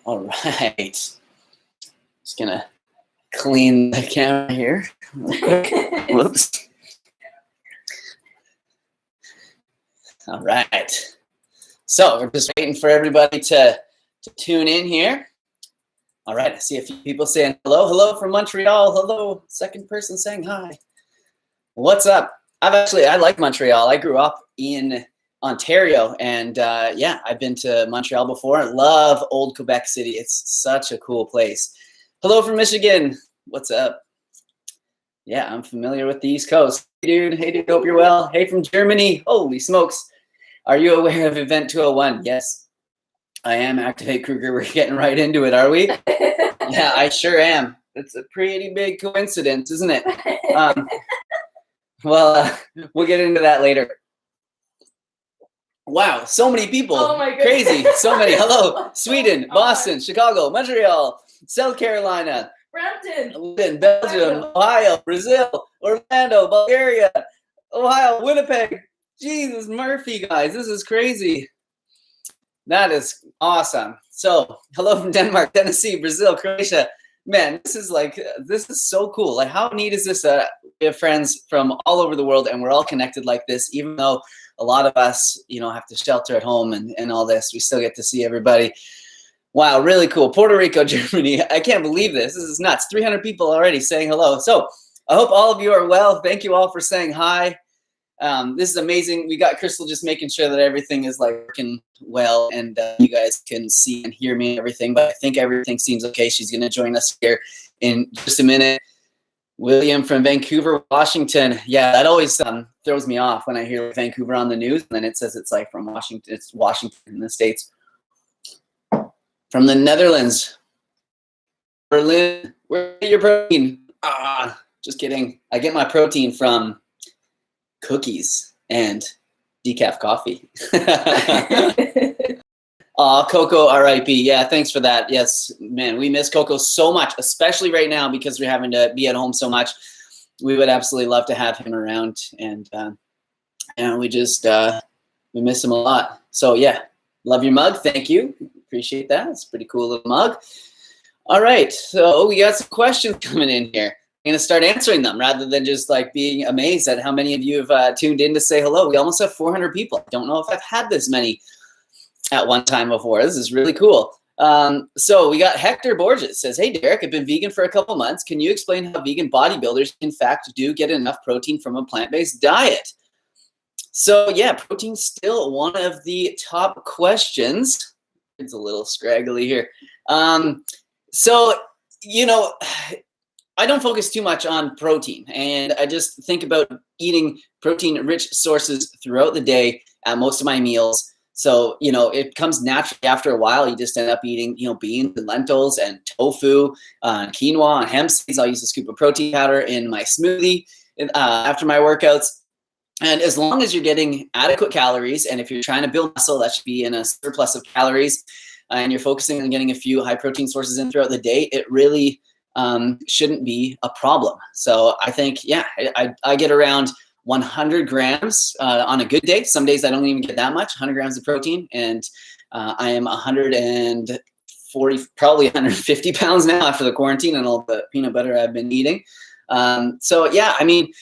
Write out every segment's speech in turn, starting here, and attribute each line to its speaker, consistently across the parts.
Speaker 1: All right. Just gonna clean the camera here. Whoops. All right. So we're just waiting for everybody to tune in here. All right. I see a few people saying hello. Hello from Montreal. Hello. Second person saying hi. What's up? I like Montreal. I grew up in Ontario, and yeah, I've been to Montreal before. I love old Quebec City. It's such a cool place. Hello from Michigan. What's up? Yeah, I'm familiar with the East Coast. Hey dude, hope you're well. Hey from Germany. Holy smokes. Are you aware of Event 201? Yes, I am. Activate Kruger. We're getting right into it, are we? Yeah, I sure am. It's a pretty big coincidence, isn't it? Well, we'll get into that later. Wow, so many people. Oh my goodness. Crazy. So many. Hello, Sweden, Boston, Chicago, Montreal, South Carolina, Brampton, London, Belgium, Ohio, Brazil, Orlando, Bulgaria, Ohio, Winnipeg. Jesus, Murphy, guys. This is crazy. That is awesome. So, hello from Denmark, Tennessee, Brazil, Croatia. Man, this is so cool. Like, how neat is this? We have friends from all over the world, and we're all connected like this, even though a lot of us, have to shelter at home and all this. We still get to see everybody. Wow, really cool. Puerto Rico, Germany. I can't believe this. This is nuts. 300 people already saying hello. So I hope all of you are well. Thank you all for saying hi. This is amazing. We got Crystal just making sure that everything is working well, and you guys can see and hear me and everything. But I think everything seems okay. She's going to join us here in just a minute. William from Vancouver, Washington. Yeah, that always throws me off when I hear Vancouver on the news, and then it says it's from Washington. It's Washington in the States. From the Netherlands, Berlin. Where get your protein? Just kidding. I get my protein from cookies and decaf coffee. Coco, RIP. Yeah, thanks for that. Yes, man, we miss Coco so much, especially right now because we're having to be at home so much. We would absolutely love to have him around, and we just we miss him a lot. So yeah, love your mug. Thank you. Appreciate that. It's a pretty cool little mug. All right, so we got some questions coming in here. I'm going to start answering them rather than just being amazed at how many of you have tuned in to say hello. We almost have 400 people. I don't know if I've had this many at one time before. This is really cool. So we got Hector Borges says, hey, Derek, I've been vegan for a couple months. Can you explain how vegan bodybuilders, in fact, do get enough protein from a plant-based diet? So yeah, protein's still one of the top questions. It's a little scraggly here. So, I don't focus too much on protein, and I just think about eating protein-rich sources throughout the day at most of my meals. So, it comes naturally after a while. You just end up eating, beans and lentils and tofu, quinoa and hemp seeds. I'll use a scoop of protein powder in my smoothie after my workouts. And as long as you're getting adequate calories, and if you're trying to build muscle, that should be in a surplus of calories, and you're focusing on getting a few high protein sources in throughout the day, it really shouldn't be a problem. So I think, yeah, I get around 100 grams on a good day. Some days I don't even get that much, 100 grams of protein. And I am 140, probably 150 pounds now after the quarantine and all the peanut butter I've been eating. So yeah, I mean,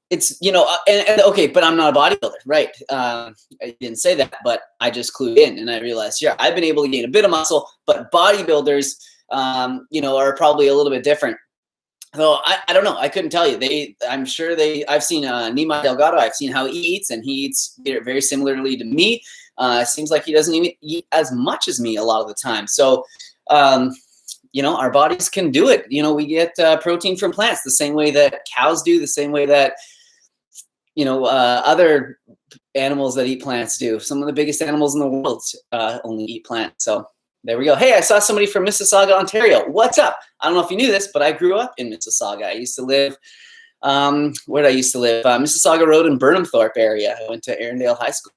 Speaker 1: it's, okay, but I'm not a bodybuilder, right? I didn't say that, but I just clued in and I realized, yeah, I've been able to gain a bit of muscle, but bodybuilders, are probably a little bit different. So I don't know. I couldn't tell you. I've seen Nima Delgado. I've seen how he eats, and he eats very similarly to me. It seems like he doesn't even eat as much as me a lot of the time. So, our bodies can do it. We get protein from plants the same way that cows do, the same way that, other animals that eat plants do. Some of the biggest animals in the world only eat plants. So there we go. Hey, I saw somebody from Mississauga, Ontario. What's up? I don't know if you knew this, but I grew up in Mississauga. I used to live, where did I used to live? Mississauga Road in Burnhamthorpe area. I went to Arundel High School.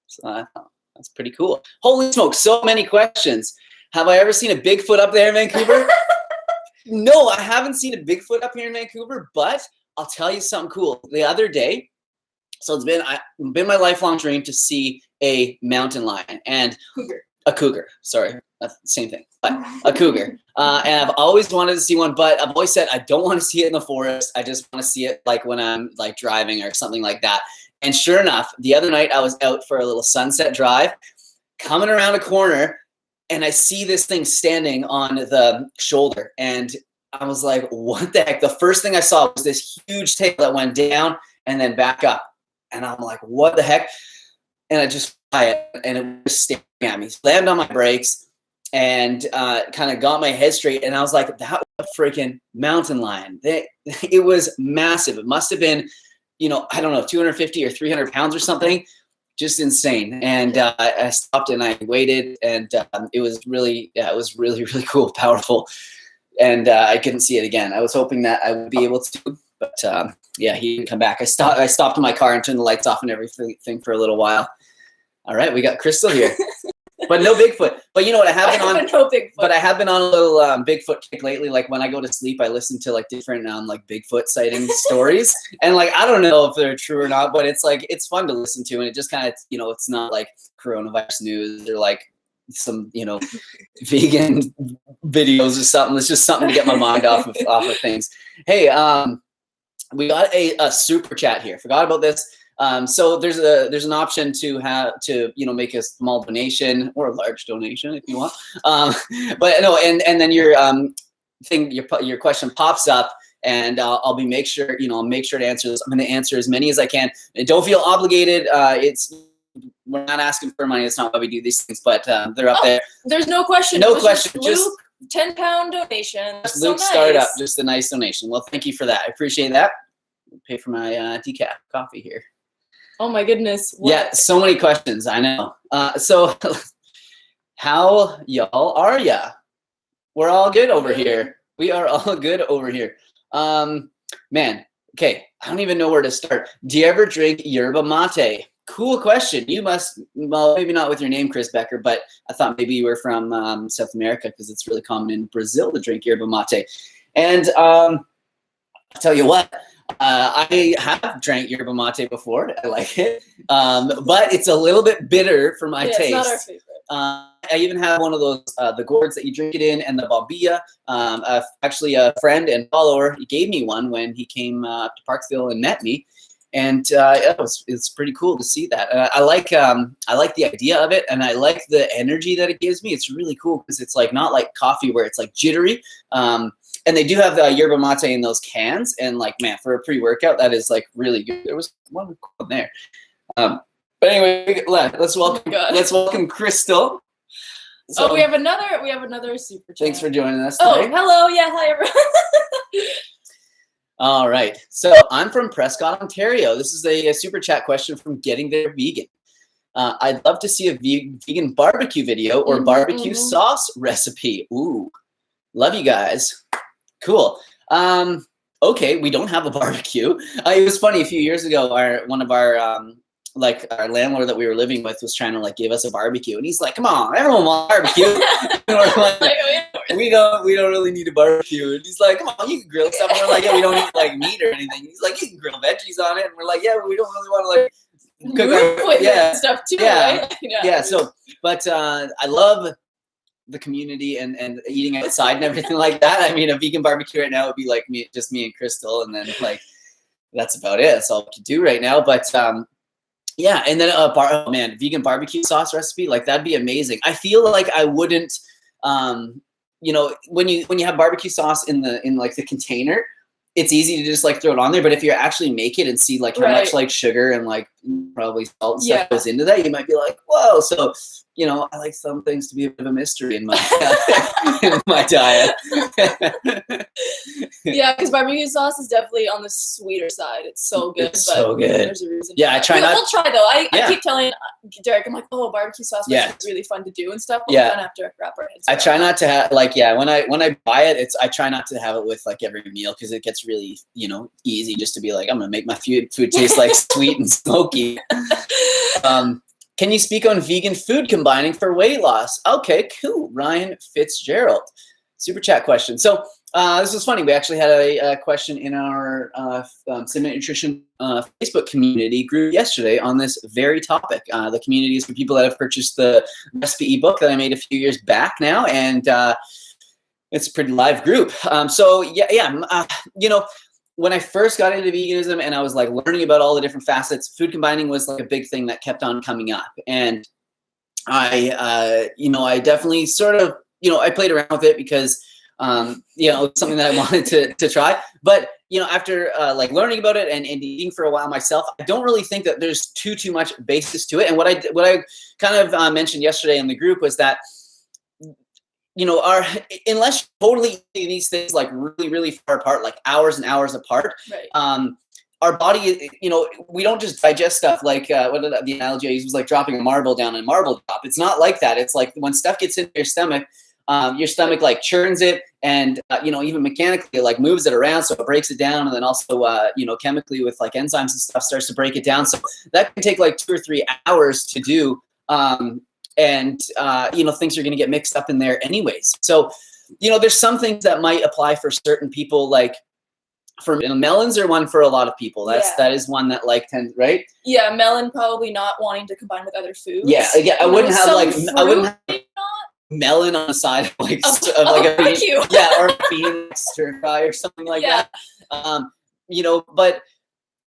Speaker 1: So that's pretty cool. Holy smoke, so many questions. Have I ever seen a Bigfoot up there in Vancouver? No, I haven't seen a Bigfoot up here in Vancouver, but I'll tell you something cool. The other day, so it's been my lifelong dream to see a mountain lion and a cougar. Sorry, same thing, but a cougar. And I've always wanted to see one, but I've always said I don't want to see it in the forest. I just want to see it like when I'm like driving or something like that. And sure enough, the other night I was out for a little sunset drive, coming around a corner, and I see this thing standing on the shoulder, and I was like, what the heck? The first thing I saw was this huge tail that went down and then back up. And I'm like, what the heck? And I just saw it, and it was staring at me. Slammed on my brakes and kind of got my head straight. And I was like, that was a freaking mountain lion. It was massive. It must have been, you know, I don't know, 250 or 300 pounds or something. Just insane. And I stopped and I waited, and it was really, really cool, powerful. And I couldn't see it again. I was hoping that I would be able to, but yeah, he didn't come back. I stopped in my car and turned the lights off and everything for a little while. All right, we got Crystal here, but no Bigfoot. But you know what? I have been on no Bigfoot. But I have been on a little Bigfoot kick lately. Like when I go to sleep, I listen to like different like Bigfoot sighting stories, and like I don't know if they're true or not, but it's like it's fun to listen to, and it just kind of, you know, it's not like coronavirus news or like some, you know, vegan videos or something. It's just something to get my mind off of things. Hey, we got a super chat here. Forgot about this. So there's an option to you know, make a small donation or a large donation if you want. But no, and then your your question pops up, and I'll make sure to answer this. I'm going to answer as many as I can. Don't feel obligated. We're not asking for money. That's not why we do these things, but they're up there. There's no question. No question. Just £10 donation. Just Luke so nice. Startup. Just a nice donation. Well, thank you for that. I appreciate that. I'll pay for my decaf coffee here. Oh my goodness. What? Yeah, so many questions. I know. So how y'all are ya? We're all good over here. We are all good over here. Man, okay. I don't even know where to start. Do you ever drink yerba mate? Cool question. You must, well, maybe not with your name, Chris Becker, but I thought maybe you were from South America, because it's really common in Brazil to drink yerba mate. And I'll tell you what, I have drank yerba mate before. I like it, but it's a little bit bitter for my taste. It's not our favorite. I even have one of those, the gourds that you drink it in, and the bombilla. Actually, a friend and follower, he gave me one when he came up to Parksville and met me. And it's pretty cool to see that. I like the idea of it, and I like the energy that it gives me. It's really cool because it's like not like coffee where it's like jittery. And they do have the yerba mate in those cans, and like, man, for a pre-workout, that is like really good. There was one cool there. But anyway, let's welcome Crystal. So, we have another super chat. Thanks for joining us today. Oh, hello. Yeah, hi everyone. All right. So I'm from Prescott, Ontario. This is a super chat question from Getting There Vegan. I'd love to see a vegan barbecue video or barbecue sauce recipe. Ooh, love you guys. Cool. Okay, we don't have a barbecue. It was funny, a few years ago, one of our landlord that we were living with was trying to like give us a barbecue, and he's like, "Come on, everyone wants barbecue." we don't really need a barbecue. And he's like, "Come on, you can grill stuff." And we're like, "Yeah, we don't eat like meat or anything." He's like, "You can grill veggies on it." And we're like, "Yeah, but we don't really want to like cook stuff too." Yeah, right? Yeah. So, but I love the community and eating outside and everything like that. I mean, a vegan barbecue right now would be like me and Crystal, and then like that's about it. That's all we can do right now. But yeah, and then vegan barbecue sauce recipe, like that'd be amazing. I feel like I wouldn't, you know, when you have barbecue sauce in like the container, it's easy to just like throw it on there. But if you actually make it and see like how much like sugar and like probably salt and stuff goes into that, you might be like, whoa. So, you know, I like some things to be a bit of a mystery in my diet. Yeah, because barbecue sauce is definitely on the sweeter side. It's so good. It's so good. There's a reason. Yeah, we'll try though. I keep telling Derek, I'm like, oh, barbecue sauce is really fun to do and stuff. But we're gonna have to wrap our heads around. I try not to have when I buy it, I try not to have it with like every meal, because it gets really, you know, easy just to be like, I'm gonna make my food taste like sweet and smoky. Can you speak on vegan food combining for weight loss? Okay, cool. Ryan Fitzgerald. super chat question. So this was funny. We actually had a question in our Simnett Nutrition Facebook community group yesterday on this very topic. The community is for people that have purchased the recipe ebook that I made a few years back now, and it's a pretty live group. So you know, when I first got into veganism and I was like learning about all the different facets, food combining was like a big thing that kept on coming up. And I definitely sort of, I played around with it because, it's something that I wanted to try. But, after like learning about it and eating for a while myself, I don't really think that there's too much basis to it. And what I kind of mentioned yesterday in the group was that, unless you're totally eating these things like really, really far apart, like hours and hours apart,
Speaker 2: right.
Speaker 1: Our body, we don't just digest stuff like the analogy I used was like dropping a marble down in a marble drop. It's not like that. It's like when stuff gets into your stomach like churns it, and even mechanically it like moves it around, so it breaks it down, and then also chemically with like enzymes and stuff starts to break it down. So that can take like 2 or 3 hours to do. And things are going to get mixed up in there anyways. So, there's some things that might apply for certain people, like for melons are one for a lot of people. That is one that like tends, right?
Speaker 2: Yeah, melon probably not wanting to combine with other foods.
Speaker 1: Yeah. I wouldn't have melon on the side of like a bean, or a bean stir fry or something like that. But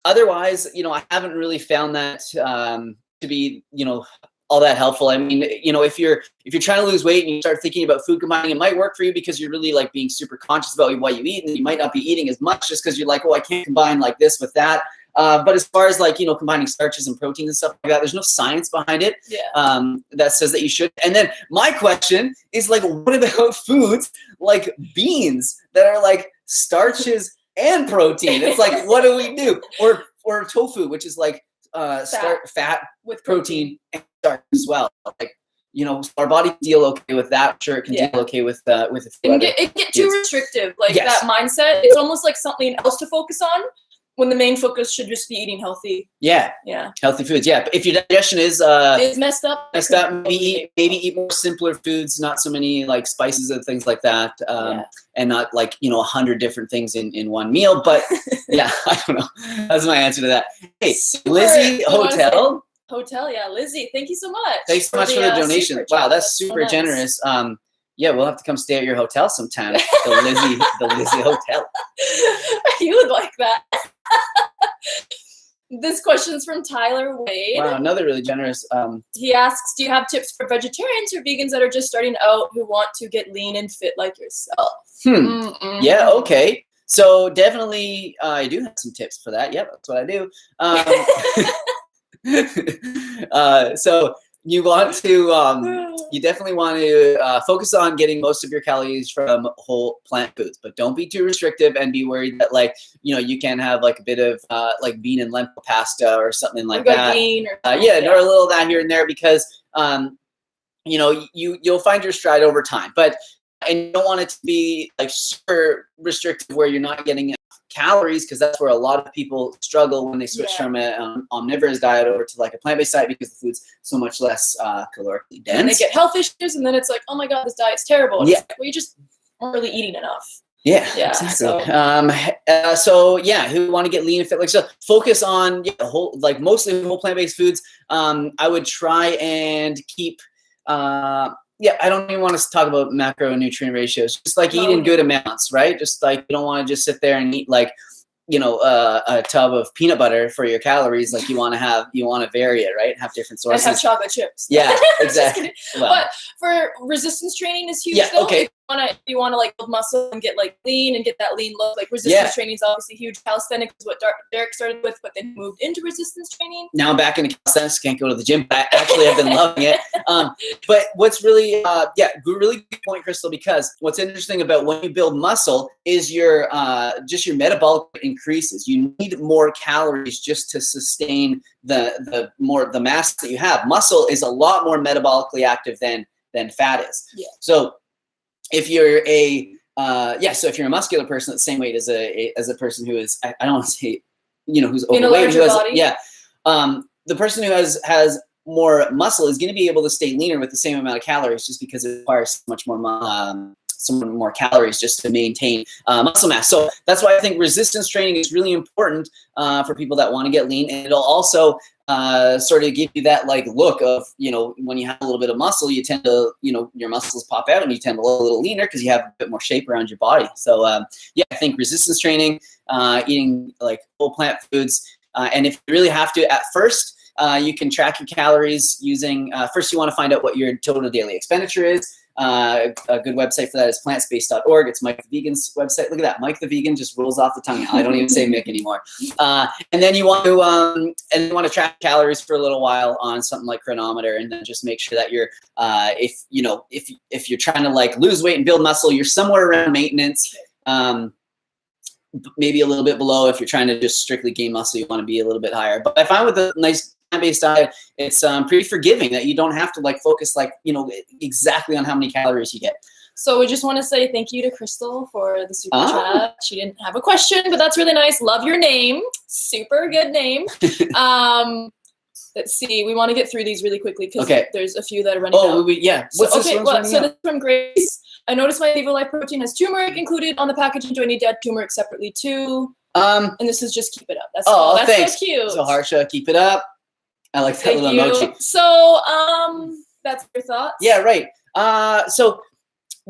Speaker 1: otherwise, I haven't really found that to be, all that helpful. I mean, if you're trying to lose weight and you start thinking about food combining, it might work for you because you're really like being super conscious about what you eat, and you might not be eating as much just because you're like, oh, I can't combine like this with that. But as far as like, combining starches and proteins and stuff like that, there's no science behind it that says that you should. And then my question is like, what about foods like beans that are like starches and protein? It's like, what do we do? Or tofu, which is like fat with protein and starch as well. Like, our body deal okay with that. Sure, it can deal okay with it can
Speaker 2: get too restrictive. Like that mindset. It's almost like something else to focus on when the main focus should just be eating healthy. Yeah.
Speaker 1: Healthy foods. Yeah. But if your digestion is
Speaker 2: messed up,
Speaker 1: maybe eat more simpler foods, not so many like spices and things like that. And not like, 100 different things in one meal. But I don't know. That's my answer to that. Hey, Lizzie Hotel.
Speaker 2: Lizzie, thank you so much.
Speaker 1: Thanks so much for the donation. Wow, that's super generous. We'll have to come stay at your hotel sometime. The Lizzie Hotel.
Speaker 2: You would like that. This question's from Tyler Wade.
Speaker 1: Wow, another really generous.
Speaker 2: He asks, do you have tips for vegetarians or vegans that are just starting out who want to get lean and fit like yourself?
Speaker 1: Yeah, okay. So definitely I do have some tips for that. Yep, that's what I do. So you want to, you definitely want to focus on getting most of your calories from whole plant foods, but don't be too restrictive and be worried that like, you can have like a bit of like bean and lentil pasta or something like that.
Speaker 2: Bean or
Speaker 1: or a little of that here and there because, you'll find your stride over time, and you don't want it to be like super restrictive where you're not getting enough calories, because that's where a lot of people struggle when they switch from an omnivorous diet over to like a plant-based diet, because the food's so much less calorically dense.
Speaker 2: And they get health issues, and then it's like, oh my god, this diet's terrible. And it's like, well, you just aren't really eating enough.
Speaker 1: Exactly. Who want to get lean and fit like so, focus on mostly whole plant-based foods. I would try and keep I don't even want to talk about macronutrient ratios. Just like eat in good amounts, right? Just like you don't want to just sit there and eat like, a tub of peanut butter for your calories. Like you want to vary it, right? Have different sources.
Speaker 2: And have chocolate chips.
Speaker 1: Yeah, exactly.
Speaker 2: But for resistance training is huge.
Speaker 1: Okay.
Speaker 2: If you want to like build muscle and get like lean and get that lean look, like resistance training is obviously huge. Calisthenics is what Derek started with, but then moved into resistance training.
Speaker 1: Now I'm back into calisthenics. Can't go to the gym, but actually I've been loving it. But what's really, really good point, Crystal, because what's interesting about when you build muscle is your metabolic increases. You need more calories just to sustain the mass that you have. Muscle is a lot more metabolically active than fat is.
Speaker 2: Yeah.
Speaker 1: So if you're if you're a muscular person at the same weight as a person who is, I don't want to say, who's overweight, who has
Speaker 2: body.
Speaker 1: The person who has more muscle is going to be able to stay leaner with the same amount of calories, just because it requires so much more some more calories just to maintain muscle mass. So that's why I think resistance training is really important for people that want to get lean, and it'll also sort of give you that like look of, you know, when you have a little bit of muscle, you tend to, you know, your muscles pop out and you tend to look a little leaner because you have a bit more shape around your body. So yeah, I think resistance training, eating like whole plant foods, and if you really have to at first, you can track your calories using, first you want to find out what your total daily expenditure is. A good website for that is plantspace.org. It's Mike the Vegan's website. Look at that. Mike the Vegan just rolls off the tongue. I don't even say Mick anymore. And then you want to track calories for a little while on something like Chronometer, and then just make sure that you're, if you're trying to like lose weight and build muscle, you're somewhere around maintenance. Maybe a little bit below. If you're trying to just strictly gain muscle, you want to be a little bit higher. But I find with a nice plant-based diet, it's pretty forgiving that you don't have to like focus like, you know, exactly on how many calories you get.
Speaker 2: So we just want to say thank you to Crystal for the super chat. She didn't have a question, but that's really nice. Love your name. Super good name. Let's see. We want to get through these really quickly because there's a few that are running out.
Speaker 1: Yeah.
Speaker 2: So, this is from Grace. I noticed my EvoLife protein has turmeric included on the packaging. Do I need to add turmeric separately too? And this is just keep it up. That's that's
Speaker 1: thanks.
Speaker 2: so cute.
Speaker 1: So Harsha, keep it up. I like that little emoji.
Speaker 2: So that's your thoughts?
Speaker 1: Yeah, right. So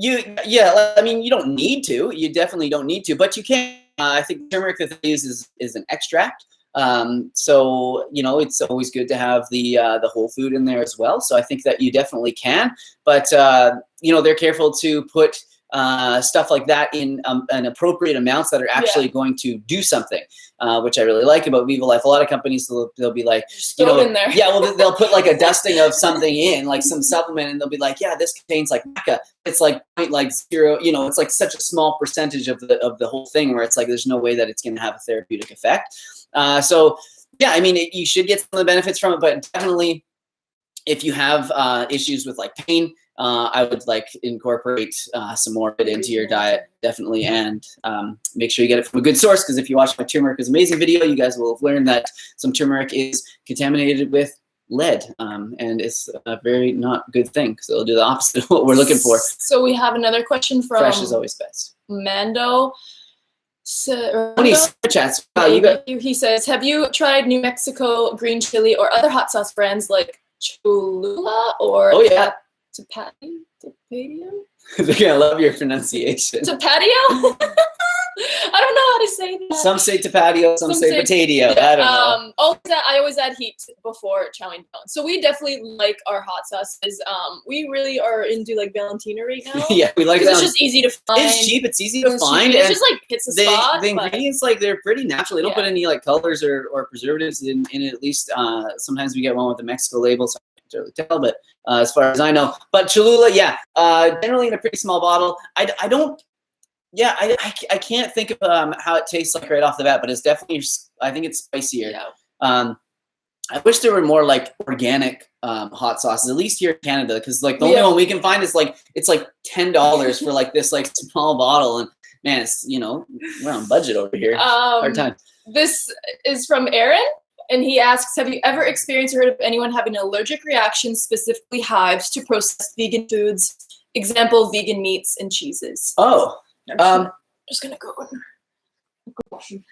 Speaker 1: I mean, you don't need to. You definitely don't need to, but you can. I think turmeric that they use is an extract. So, you know, it's always good to have the whole food in there as well. So I think that you definitely can, but, you know, they're careful to put stuff like that in an appropriate amounts that are actually going to do something, which I really like about EvoLife. A lot of companies, they'll be like, you know,
Speaker 2: in there.
Speaker 1: Yeah, well, they'll put like a dusting of something in, like some supplement, and they'll be like, yeah, this contains like maca. It's like zero, you know, it's like such a small percentage of the whole thing where it's like there's no way that it's going to have a therapeutic effect. So yeah, I mean, you should get some of the benefits from it, but definitely if you have issues with like pain, I would like incorporate some more of it into your diet, definitely, and make sure you get it from a good source, because if you watch my turmeric is amazing video, you guys will have learned that some turmeric is contaminated with lead, and it's a very not good thing, so it'll do the opposite of what we're looking for.
Speaker 2: So we have another question from
Speaker 1: Fresh is always best.
Speaker 2: Mando.
Speaker 1: Chats.
Speaker 2: He says, have you tried New Mexico green chili or other hot sauce brands like Cholula or Tapadio?
Speaker 1: They're gonna love your pronunciation.
Speaker 2: Tapadio? I don't know how to say that.
Speaker 1: Some say Tapadio, some say Potadio. I don't know.
Speaker 2: I always add heat before chowing down. So we definitely like our hot sauces. We really are into like Valentina right now.
Speaker 1: Yeah, we like that.
Speaker 2: It's just easy to find.
Speaker 1: It's cheap. It's easy to find.
Speaker 2: It's just like hits the spot.
Speaker 1: The ingredients, like, they're pretty natural. They don't put any like colors or preservatives in it. At least sometimes we get one with the Mexico label, so I can't really tell. But as far as I know, but Cholula, generally in a pretty small bottle. I don't. Yeah, I can't think of how it tastes like right off the bat, but it's definitely, I think it's spicier. Yeah. I wish there were more like organic hot sauces, at least here in Canada, because like the only one we can find is like, it's like $10 for like this like small bottle, and man, it's, you know, we're on budget over here. Hard time.
Speaker 2: This is from Aaron, and he asks, have you ever experienced or heard of anyone having an allergic reaction, specifically hives, to processed vegan foods? Example, vegan meats and cheeses.
Speaker 1: Oh.
Speaker 2: Just gonna go.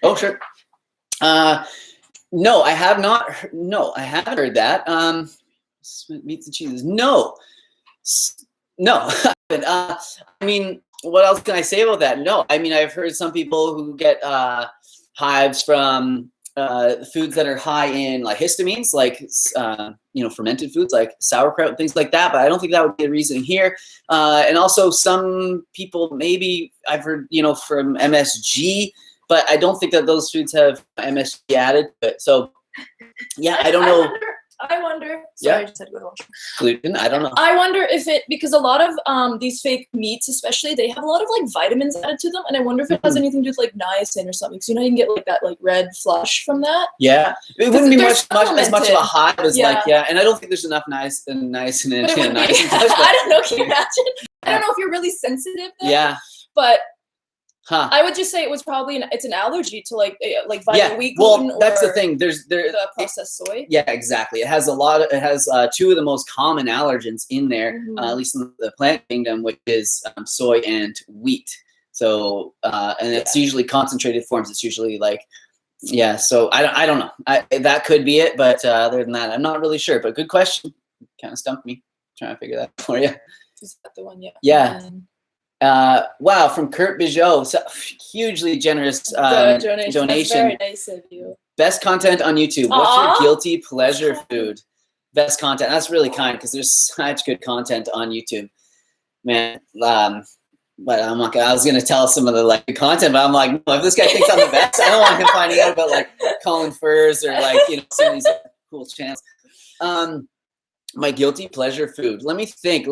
Speaker 1: Oh, sure. No, I have not. No, I haven't heard that. Meats and cheeses. No. I mean, what else can I say about that? No, I mean, I've heard some people who get hives from foods that are high in like histamines, like you know, fermented foods like sauerkraut and things like that, but I don't think that would be a reason here. And also some people, maybe I've heard, you know, from MSG, but I don't think that those foods have MSG added. But so yeah, I don't know.
Speaker 2: I wonder. Sorry, I just had to go to washroom.
Speaker 1: Gluten, I don't know.
Speaker 2: I wonder if it, because a lot of these fake meats, especially, they have a lot of like vitamins added to them, and I wonder if it has anything to do with like niacin or something. So you know, you can get like that like red flush from that.
Speaker 1: Yeah, it wouldn't be as much of a hive as like and I don't think there's enough niacin in niacin flush.
Speaker 2: I don't know. Can you imagine? I don't know if you're really sensitive. Then,
Speaker 1: yeah,
Speaker 2: but
Speaker 1: Huh.
Speaker 2: I would just say it was probably it's an allergy to like vitamin wheat
Speaker 1: well,
Speaker 2: gluten
Speaker 1: that's
Speaker 2: or
Speaker 1: the thing.
Speaker 2: the processed soy.
Speaker 1: Yeah, exactly. It has two of the most common allergens in there, at least in the plant kingdom, which is soy and wheat. So, and it's usually concentrated forms. It's usually like, yeah. So I don't know. That could be it, but other than that, I'm not really sure. But good question. Kind of stumped me. Trying to figure that out for you.
Speaker 2: Is that the one? Yeah.
Speaker 1: Yeah. Wow, from Kurt Bijot, so hugely generous donation.
Speaker 2: That's very nice of you.
Speaker 1: Best content on YouTube. What's your guilty pleasure food? Best content. That's really kind because there's such good content on YouTube, man. But I'm like, I was gonna tell some of the like the content, but I'm like, no, if this guy thinks I'm the best, I don't want him finding out about like Colin Furs or like some of these cool channels. My guilty pleasure food. Let me think.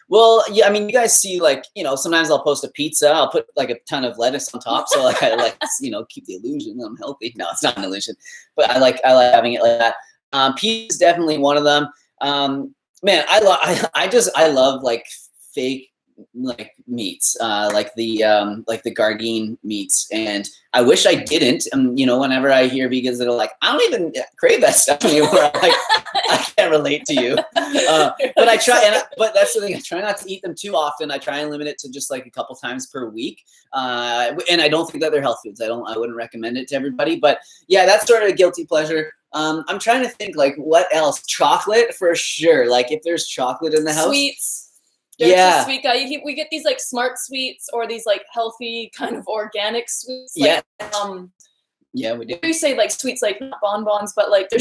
Speaker 1: Well, yeah, I mean, you guys see like, sometimes I'll post a pizza. I'll put like a ton of lettuce on top. So like, I like, keep the illusion that I'm healthy. No, it's not an illusion, but I like having it like that. Pizza is definitely one of them. Man, I love like fake like meats, like the Gardein meats, and I wish I didn't. Whenever I hear vegans that are like, I don't even crave that stuff anymore, I'm like, I can't relate to you. But I try, but that's the thing. I try not to eat them too often. I try and limit it to just like a couple times per week. And I don't think that they're health foods. I wouldn't recommend it to everybody. But yeah, that's sort of a guilty pleasure. I'm trying to think like what else. Chocolate for sure. Like if there's chocolate in the house.
Speaker 2: Sweets. There's a sweet guy. We get these like smart sweets or these like healthy kind of organic sweets. Like, yeah, we do. We say like sweets, like not bonbons, but like they're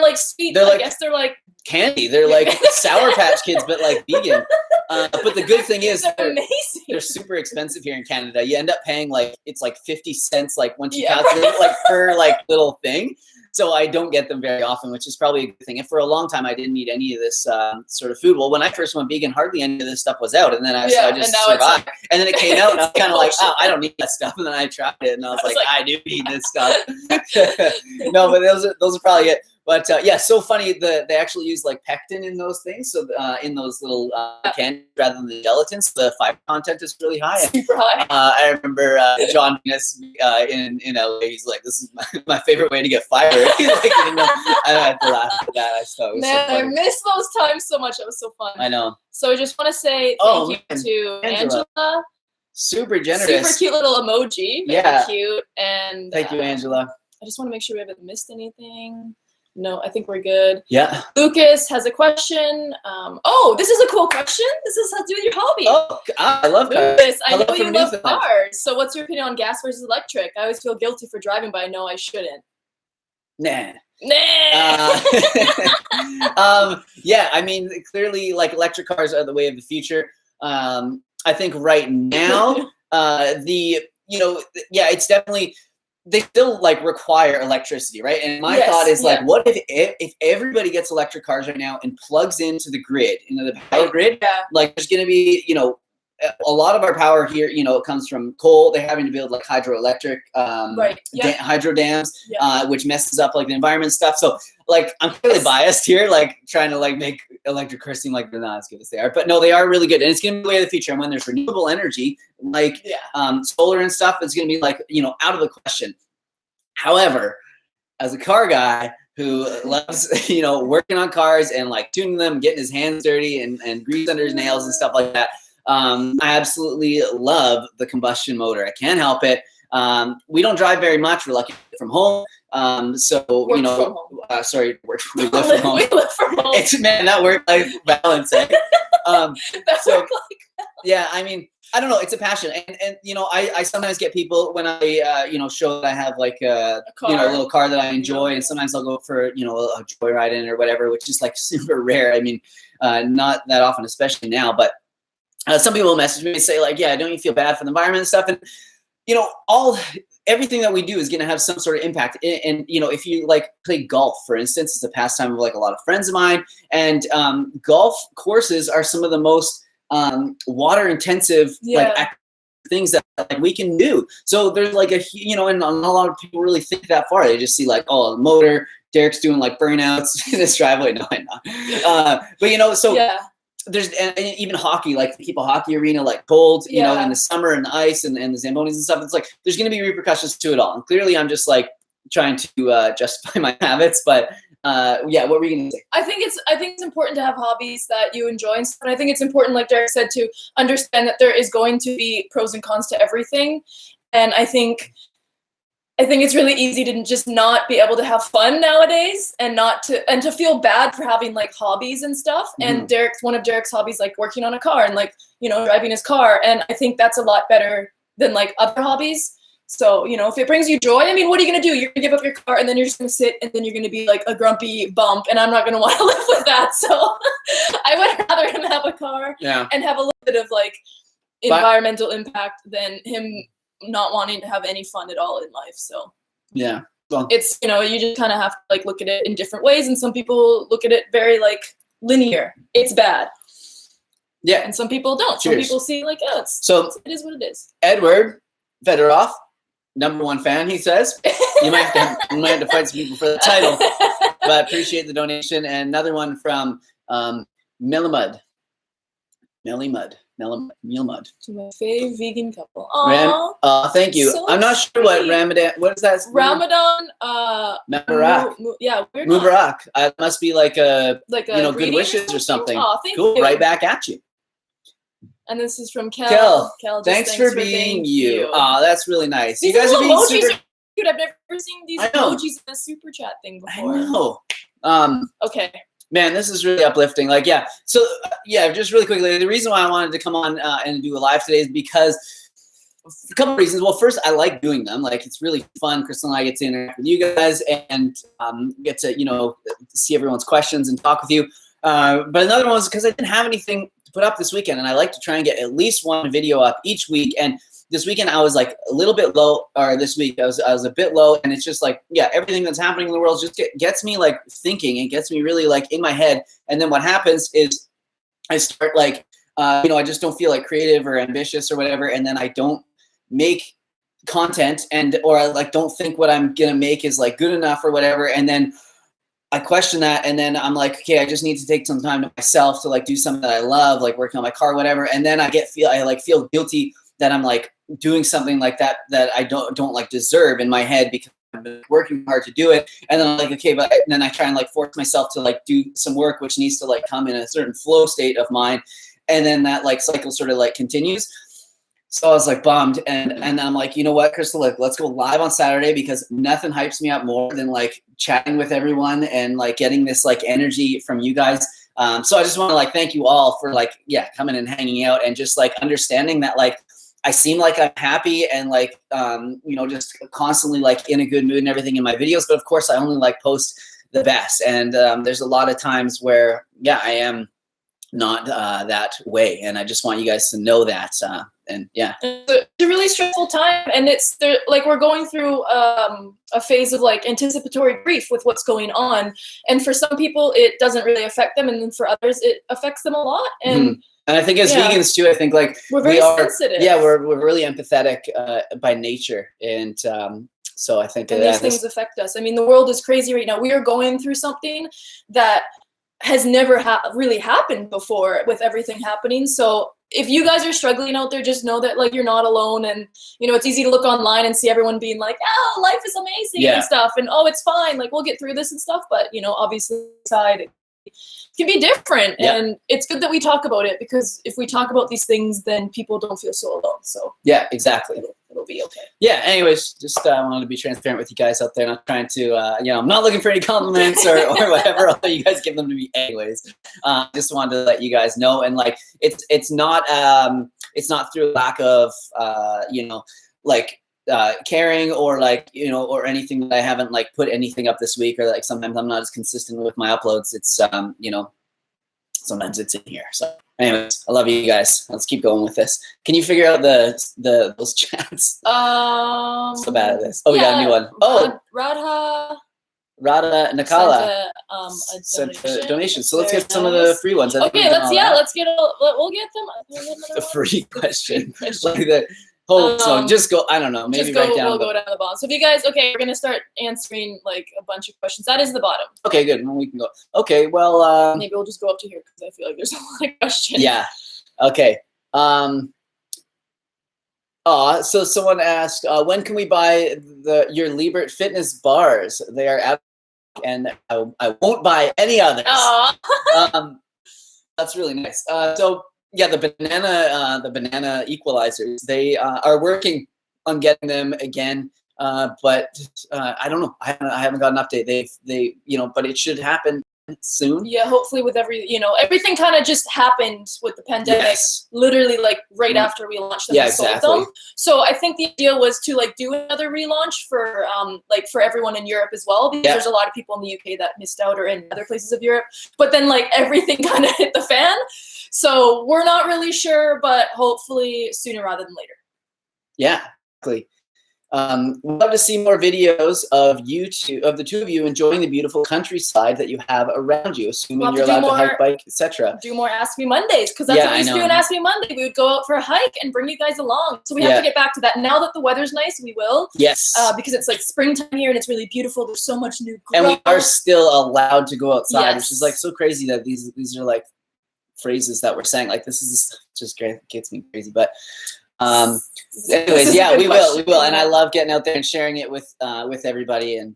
Speaker 2: like sweet. I guess they're like
Speaker 1: candy. They're like Sour Patch Kids, but like vegan. But the good thing is they're super expensive here in Canada. You end up paying like it's like 50 cents like once you calculate like per like little thing. So I don't get them very often, which is probably a good thing. And for a long time, I didn't eat any of this sort of food. Well, when I first went vegan, hardly any of this stuff was out. And then I just survived. And then it came out, and I was kind of like, oh, I don't need that stuff. And then I tried it, and I was like, I do need this stuff. No, but those are probably it. But yeah, so funny. They actually use like pectin in those things. So in those little candies rather than the gelatin. So the fiber content is really high.
Speaker 2: Super high.
Speaker 1: I remember John Venus in LA. He's like, this is my favorite way to get fiber. He's like, I had to laugh at that. I thought it was so funny.
Speaker 2: I miss those times so much. It was so fun.
Speaker 1: I know.
Speaker 2: So I just want to say thank you to Angela.
Speaker 1: Super generous.
Speaker 2: Super cute little emoji. Very cute. And
Speaker 1: thank you, Angela.
Speaker 2: I just want to make sure we haven't missed anything. No, I think we're good.
Speaker 1: Yeah.
Speaker 2: Lucas has a question. This is a cool question. This has to do with your hobby.
Speaker 1: Oh, I love cars.
Speaker 2: Lucas, I know you love cars. So what's your opinion on gas versus electric? I always feel guilty for driving, but I know I shouldn't.
Speaker 1: Nah.
Speaker 2: Nah.
Speaker 1: Yeah, I mean, clearly, like, electric cars are the way of the future. I think right now, it's definitely, they still like require electricity, right? And my thought is like, what if everybody gets electric cars right now and plugs into the grid, into the power grid? Yeah. Like, there's going to be, a lot of our power here, it comes from coal. They're having to build like hydroelectric hydro dams, which messes up like the environment and stuff. So like, I'm really biased here, like trying to like make electric cars seem like they're not as good as they are. But no, they are really good. And it's going to be the way of the future. And when there's renewable energy, like solar and stuff, it's going to be like, out of the question. However, as a car guy who loves, working on cars and like tuning them, getting his hands dirty and grease under his nails and stuff like that, I absolutely love the combustion motor. I can't help it. We don't drive very much. We're lucky from home. We live from home. We live from home. It's, man, that work-life balance. Yeah, I mean, I don't know. It's a passion. And I sometimes get people when I, show that I have like a little car that I enjoy. And sometimes I'll go for, a joyride in or whatever, which is like super rare. I mean, not that often, especially now, but some people message me and say like, yeah, don't you feel bad for the environment and stuff? And, everything that we do is going to have some sort of impact. And, if you like play golf, for instance, it's a pastime of like a lot of friends of mine, and golf courses are some of the most water intensive like things that like we can do. So there's like and a lot of people really think that far. They just see like, oh, the motor, Derek's doing like burnouts in his driveway. No, I'm not. and even hockey, like to keep a hockey arena like cold, you know, in the summer and the ice and the Zambonis and stuff. It's like there's going to be repercussions to it all. And clearly, I'm just like trying to justify my habits. But yeah, what were you going to say? I think it's important to have hobbies that you enjoy, and I think it's important, like Derek said, to understand that there is going to be pros and cons to everything. And I think it's really easy to just not be able to have fun nowadays and to feel bad for having like hobbies and stuff. Mm-hmm. And one of Derek's hobbies, like working on a car and like, you know, driving his car. And I think that's a lot better than like other hobbies. So, you know, if it brings you joy, I mean, what are you going to do? You're going to give up your car and then you're just going to sit and then you're going to be like a grumpy bump. And I'm not going to want to live with that. So I would rather him have a car and have a little bit of like environmental impact than him not wanting to have any fun at all in life. So yeah, well, it's, you know, you just kind of have to like look at it in different ways, and some people look at it very like linear. It's bad. Yeah, and some people don't. Cheers. Some people see like, oh, it is what it is. Edward Fedorov, #1 fan, he says. You might have to fight some people for the title, but I appreciate the donation. And another one from Millimud. To my fave vegan couple. Thank you. So I'm not sure what Ramadan. What is that? Ramadan. Mubarak. Mubarak. It must be like a you know, good wishes or something. Oh, thank you. Right back at you. And this is from Kel. Kel, thanks for being you. Oh, that's really nice. These you guys are being super. Dude, I've never seen these emojis in a super chat thing before. I know. Okay. Man, this is really uplifting. Like, yeah. So, yeah, just really quickly, the reason why I wanted to come on and do a live today is because a couple of reasons. Well, first, I like doing them. Like, it's really fun. Crystal and I get to interact with you guys and get to, you know, see everyone's questions and talk with you. But another one was because I didn't have anything to put up this weekend, and I like to try and get at least one video up each week. And this weekend I was like a little bit low, or this week I was a bit low, and it's just like, yeah, everything that's happening in the world just gets me like thinking. It gets me really like in my head. And then what happens is I start like, you know, I just don't feel like creative or ambitious or whatever. And then I don't make content or I like don't think what I'm going to make is like good enough or whatever. And then I question that. And then I'm like, okay, I just need to take some time to myself to like do something that I love, like working on my car, whatever. And then I feel guilty that I'm like doing something like that I don't like deserve in my head because I've been working hard to do it. And then I'm like, okay, but then I try and like force myself to like do some work, which needs to like come in a certain flow state of mine. And then that like cycle sort of like continues. So I was like bummed. And I'm like, you know what, Crystal, like, let's go live on Saturday because nothing hypes me up more than like chatting with everyone and like getting this like energy from you guys. So I just want to like thank you all for like, yeah, coming and hanging out and just like understanding that like I seem like I'm happy and like, you know, just constantly like in a good mood and everything in my videos. But of course I only like post the best. And there's a lot of times where, yeah, I am not that way. And I just want you guys to know that. And yeah. It's a really stressful time. And like we're going through a phase of like anticipatory grief with what's going on. And for some people, it doesn't really affect them. And then for others, it affects them a lot. And And I think as vegans too, I think like we're very sensitive. Yeah, we're really empathetic by nature. And so I think these things affect us. I mean, the world is crazy right now. We are going through something that has never really happened before with everything happening. So if you guys are struggling out there, just know that like you're not alone. And you know, it's easy to look online and see everyone being like, oh, life is amazing and stuff. And oh, it's fine. Like we'll get through this and stuff. But you know, obviously inside it can be different. And it's good that we talk about it because if we talk about these things, then people don't feel so alone. So yeah, exactly. It'll be okay. Yeah. Anyways, just wanted to be transparent with you guys out there. Not trying to, you know, I'm not looking for any compliments or whatever. Although you guys give them to me anyways. Just wanted to let you guys know. And like, it's not through lack of, you know, like caring or like, you know, or anything that I haven't like put anything up this week or like sometimes I'm not as consistent with my uploads. It's, you know, sometimes it's in here. So anyways, I love you guys. Let's keep going with this. Can you figure out those chats? So bad at this. Oh, we got a new one. Oh, Radha Nakala sent a donation. So let's get some of the free ones. Okay, we'll get them.
Speaker 2: The
Speaker 1: free question. Like hope so. Just go, I don't know, maybe right down.
Speaker 2: We'll go down the bottom. So if you guys, okay, we're going to start answering like a bunch of questions. That is the bottom.
Speaker 1: Okay, good. Well, we can go. Okay, well.
Speaker 2: Maybe we'll just go up to here because I feel like there's a lot of questions.
Speaker 1: Yeah. Okay. So someone asked, when can we buy your Liebert Fitness bars? They are out, and I won't buy any others. That's really nice. So yeah, the banana equalizers, they are working on getting them again, but I don't know. I haven't got an update. They but it should happen soon.
Speaker 2: Yeah, hopefully with everything kind of just happened with the pandemic, literally like right after we launched them.
Speaker 1: Yeah, exactly.
Speaker 2: So I think the idea was to like do another relaunch for for everyone in Europe as well, because there's a lot of people in the UK that missed out, or in other places of Europe, but then like everything kind of hit the fan. So we're not really sure, but hopefully sooner rather than later.
Speaker 1: Yeah, exactly. We'd love to see more videos of the two of you enjoying the beautiful countryside that you have around you, assuming you're allowed to hike, bike, etc.
Speaker 2: Do more Ask Me Mondays, because that's what we used to do in Ask Me Monday. We would go out for a hike and bring you guys along. So we have to get back to that. Now that the weather's nice, we will.
Speaker 1: Yes.
Speaker 2: Because it's like springtime here and it's really beautiful. There's so much new growth.
Speaker 1: And we are still allowed to go outside, which is like so crazy that these are like phrases that we're saying. Like, this is just great. It gets me crazy, but. Anyways, yeah, we will, and I love getting out there and sharing it with everybody, and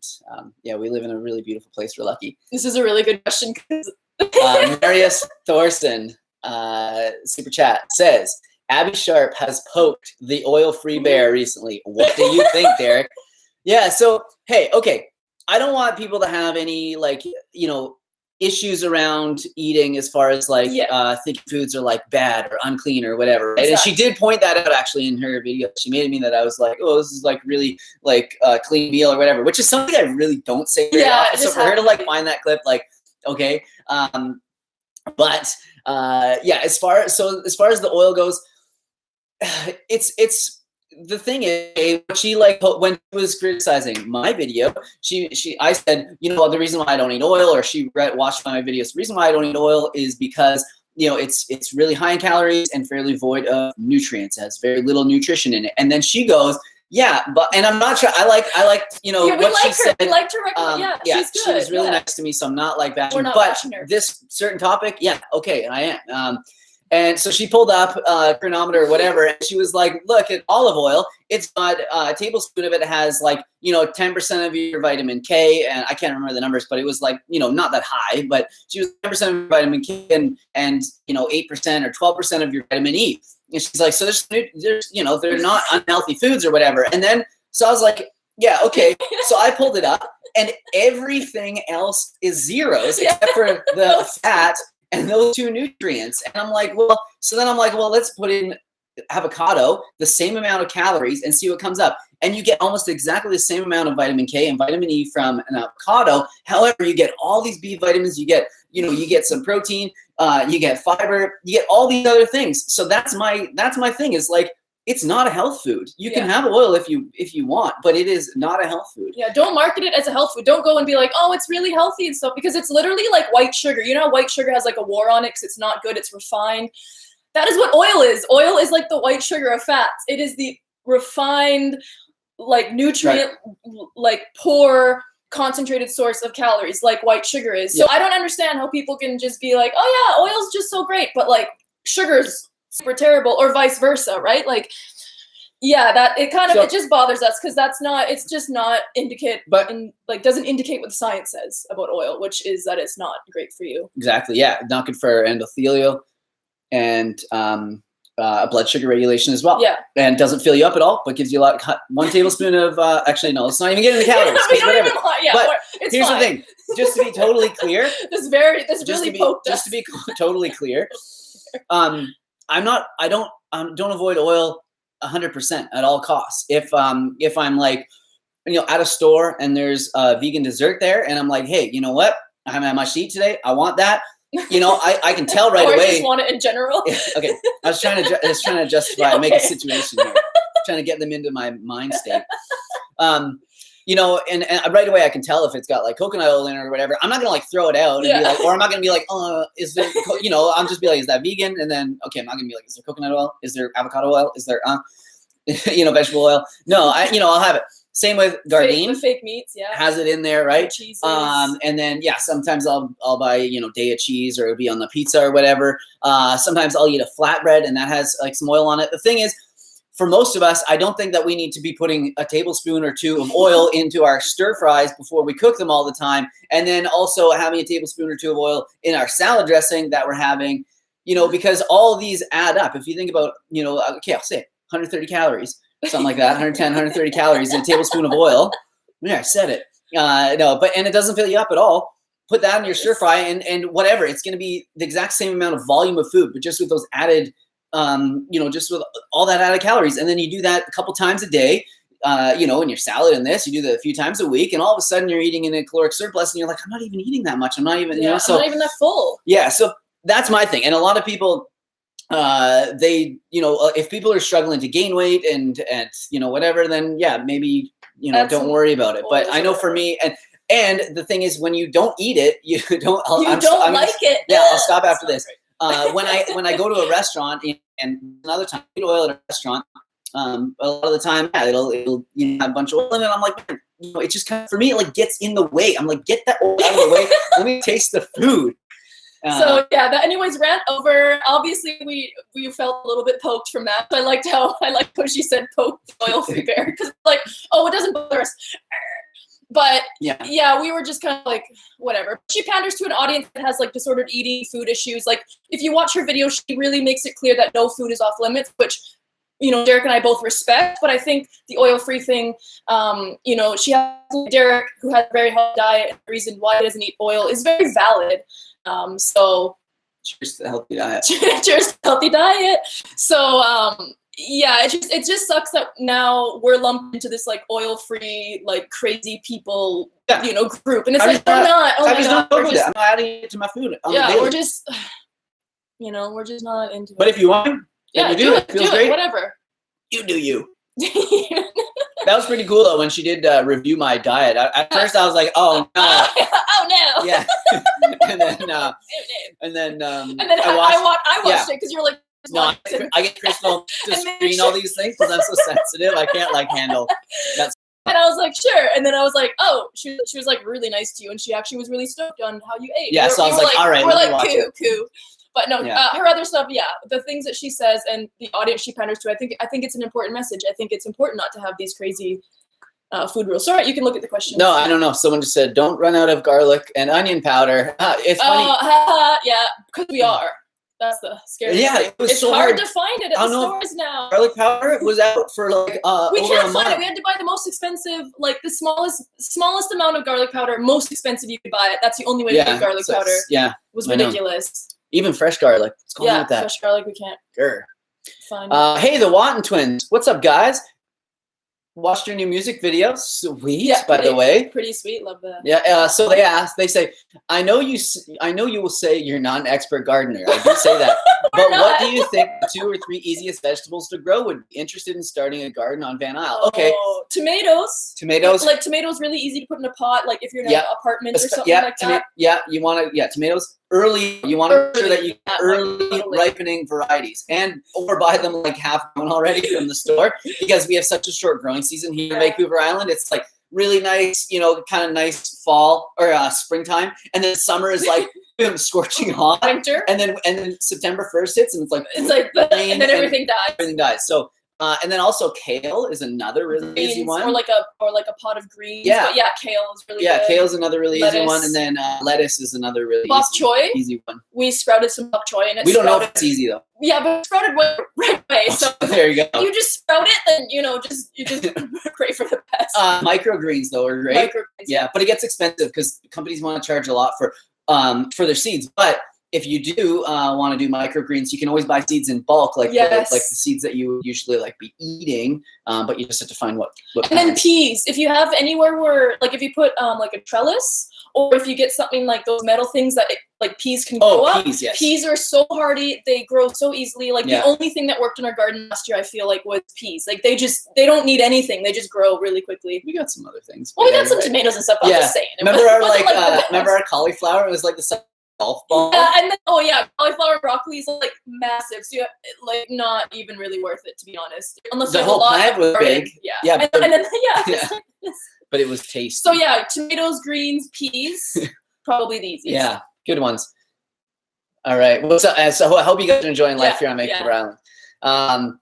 Speaker 1: we live in a really beautiful place. We're lucky.
Speaker 2: This is a really good question.
Speaker 1: Marius Thorson, super chat, says Abby Sharp has poked the oil-free bear recently. What do you think, Derek? Yeah, so hey, okay, I don't want people to have any issues around eating as far as like thinking foods are like bad or unclean or whatever, right? And she did point that out actually in her video. She made me that I was like, oh, this is like really like a clean meal or whatever, which is something I really don't say very often. So for her to like find that clip, like, okay. But as far as the oil goes, it's the thing is, she like when she was criticizing my video, I said, the reason why I don't eat oil, or she watched my videos. The reason why I don't eat oil is because it's really high in calories and fairly void of nutrients. It has very little nutrition in it. And then she goes, and I'm not sure. I like what she said. We liked her. She's good. She was really nice to me, so I'm not like bashing.
Speaker 2: We're not bashing her.
Speaker 1: This certain topic, okay, I am. And so she pulled up a chronometer or whatever, and she was like, look, at olive oil, it's got a tablespoon of it has like, 10% of your vitamin K, and I can't remember the numbers, but it was like, not that high, but she was 10% of your vitamin K and 8% or 12% of your vitamin E. And she's like, so there's they're not unhealthy foods or whatever. And then, so I was like, yeah, okay. So I pulled it up, and everything else is zeros except for the fat and those two nutrients. And I'm like, well, let's put in avocado, the same amount of calories, and see what comes up. And you get almost exactly the same amount of vitamin K and vitamin E from an avocado. However, you get all these B vitamins, you get some protein, you get fiber, you get all these other things. So that's my thing, is like, it's not a health food. You can have oil if you want, but it is not a health food.
Speaker 2: Yeah, don't market it as a health food. Don't go and be like, oh, it's really healthy and stuff, because it's literally like white sugar. You know how white sugar has like a war on it because it's not good, it's refined? That is what oil is. Oil is like the white sugar of fats. It is the refined, like nutrient, like poor, concentrated source of calories, like white sugar is. So I don't understand how people can just be like, oh yeah, oil's just so great, but like sugar's super terrible, or vice versa, right? Like, that it kind of, it just bothers us, because it's just not doesn't indicate what the science says about oil, which is that it's not great for you.
Speaker 1: Exactly. Yeah, not good for endothelial and blood sugar regulation as well.
Speaker 2: Yeah, and
Speaker 1: doesn't fill you up at all, but gives you a lot. 1 tablespoon of actually no, let's not even get into calories. Here's the thing, just to be totally clear. Just to be totally clear. I don't avoid oil 100% at all costs. If I'm like, at a store and there's a vegan dessert there, and I'm like, hey, you know what? I haven't had much to eat today. I want that. I can tell right away.
Speaker 2: I just want it in general.
Speaker 1: Okay, I was trying to justify, make a situation here, trying to get them into my mind state. And right away I can tell if it's got like coconut oil in it or whatever. I'm not gonna like throw it out and be like, or I'm not gonna be like, is there, I'm just be like, is that vegan? And then, okay, I'm not gonna be like, is there coconut oil? Is there avocado oil? Is there, vegetable oil. No, I'll have it. Same with Gardein.
Speaker 2: The fake meats, yeah.
Speaker 1: Has it in there, right?
Speaker 2: Cheeses.
Speaker 1: And then sometimes I'll buy Daiya cheese, or it'll be on the pizza or whatever. Sometimes I'll eat a flatbread and that has like some oil on it. The thing is, for most of us, I don't think that we need to be putting a tablespoon or two of oil into our stir fries before we cook them all the time. And then also having a tablespoon or two of oil in our salad dressing that we're having, because all of these add up. If you think about, okay, I'll say it, 130 calories. Something like that, 110, 130 calories in a tablespoon of oil. Yeah, I said it. And it doesn't fill you up at all. Put that in your stir fry and whatever. It's going to be the exact same amount of volume of food, but just with those added, just with all that added calories. And then you do that a couple times a day, in your salad and this. You do that a few times a week, and all of a sudden you're eating in a caloric surplus, and you're like, I'm not even eating that much. I'm not even,
Speaker 2: I'm not even that full.
Speaker 1: Yeah, so that's my thing. And a lot of people, if people are struggling to gain weight and whatever, then maybe don't worry about it. But I know for me, and the thing is, when you don't eat it, you don't like it. Yeah, I'll stop after this. When I go to a restaurant and another time I eat oil at a restaurant, a lot of the time it'll have a bunch of oil in it. I'm like, it just kind of, for me, it like gets in the way. I'm like, get that oil out of the way. Let me taste the food.
Speaker 2: Anyways, rant over. Obviously, we felt a little bit poked from that. I liked how she said poked oil-free bear, because like, it doesn't bother us. But we were just kind of like, whatever. She panders to an audience that has like disordered eating, food issues. Like, if you watch her video, she really makes it clear that no food is off limits, which Derek and I both respect. But I think the oil-free thing, she has Derek, who has a very healthy diet, and the reason why he doesn't eat oil is very valid. So
Speaker 1: cheers to the healthy diet.
Speaker 2: Cheers to the healthy diet. So it just sucks that now we're lumped into this like oil-free, like crazy people, group, and it's like we're not. Oh my God,
Speaker 1: I'm not adding it to my food.
Speaker 2: We're just, we're just not into it.
Speaker 1: But if you want, you do it. Feels great.
Speaker 2: Whatever.
Speaker 1: You do you. That was pretty cool though when she did review my diet. At first I was like, oh no.
Speaker 2: Oh no.
Speaker 1: Yeah. and then
Speaker 2: I watched it because you were like,
Speaker 1: no, I get Crystal to screen all these things because I'm so sensitive. I can't handle that.
Speaker 2: And I was like, sure. And then I was like, oh, she was like really nice to you, and she actually was really stoked on how you ate.
Speaker 1: Yeah, so I was like, all right,
Speaker 2: we're like, cool. But no, her other stuff, the things that she says and the audience she panders to, I think it's an important message. I think it's important not to have these crazy food rules. Sorry, you can look at the question.
Speaker 1: No, I don't know. Someone just said, don't run out of garlic and onion powder. It's funny.
Speaker 2: Yeah, because we are. That's the scary thing.
Speaker 1: It was
Speaker 2: it's
Speaker 1: so
Speaker 2: hard to find it at the stores now.
Speaker 1: Garlic powder was out for like
Speaker 2: we
Speaker 1: over
Speaker 2: can't
Speaker 1: a
Speaker 2: find
Speaker 1: month.
Speaker 2: it. We had to buy the most expensive, like the smallest amount of garlic powder, most expensive you could buy it. That's the only way to get garlic powder.
Speaker 1: Yeah,
Speaker 2: was ridiculous.
Speaker 1: Even fresh garlic. What's going on with that?
Speaker 2: Fresh garlic we can't find.
Speaker 1: Hey, the Watton twins. What's up, guys? Watched your new music video. Sweet, by the way.
Speaker 2: Pretty sweet. Love that.
Speaker 1: Yeah. So they say, I know you will say you're not an expert gardener. I did say that. But what do you think the 2 or 3 easiest vegetables to grow? Would be interested in starting a garden on Van Isle. Okay.
Speaker 2: Tomatoes.
Speaker 1: Tomatoes.
Speaker 2: Tomatoes really easy to put in a pot. Like if you're in an apartment or something like that.
Speaker 1: You want to, tomatoes early. You want to make sure that you get early ripening varieties or buy them like half grown already from the store, because we have such a short growing season here in Vancouver Island. It's like really nice, kind of nice fall or springtime. And then summer is like scorching hot.
Speaker 2: Winter.
Speaker 1: And then September 1st hits and it's like
Speaker 2: rain, and then everything dies.
Speaker 1: Everything dies. So and then also kale is another really easy one.
Speaker 2: Or like a pot of greens. Yeah. But kale is really good.
Speaker 1: Yeah, kale's another really easy one. And then lettuce is another really easy one.
Speaker 2: We sprouted some bok choy and
Speaker 1: we don't know if it's easy though.
Speaker 2: Yeah, but it sprouted right away. So
Speaker 1: there you go.
Speaker 2: You just sprout it, then you just pray for the best.
Speaker 1: Microgreens though are great. Yeah, but it gets expensive because companies want to charge a lot for their seeds. But if you do want to do microgreens, you can always buy seeds in bulk, like the seeds that you would usually be eating, but you just have to find what
Speaker 2: and then peas. If you have anywhere where, if you put like a trellis, or if you get something like those metal things that peas can grow up.
Speaker 1: Yes.
Speaker 2: Peas are so hardy; they grow so easily. The only thing that worked in our garden last year, I feel was peas. They don't need anything; they just grow really quickly.
Speaker 1: We got some other things.
Speaker 2: Well, we got some tomatoes and stuff. I'm just saying.
Speaker 1: Remember our cauliflower? It was like the golf ball.
Speaker 2: Yeah, and then cauliflower and broccoli is like massive, so like not even really worth it, to be honest. Unless
Speaker 1: the whole plant was big.
Speaker 2: Yeah, and then
Speaker 1: but it was tasty.
Speaker 2: So yeah, tomatoes, greens, peas, probably the easiest.
Speaker 1: Yeah, good ones. All right. Well, so I hope you guys are enjoying life here on Vancouver Island.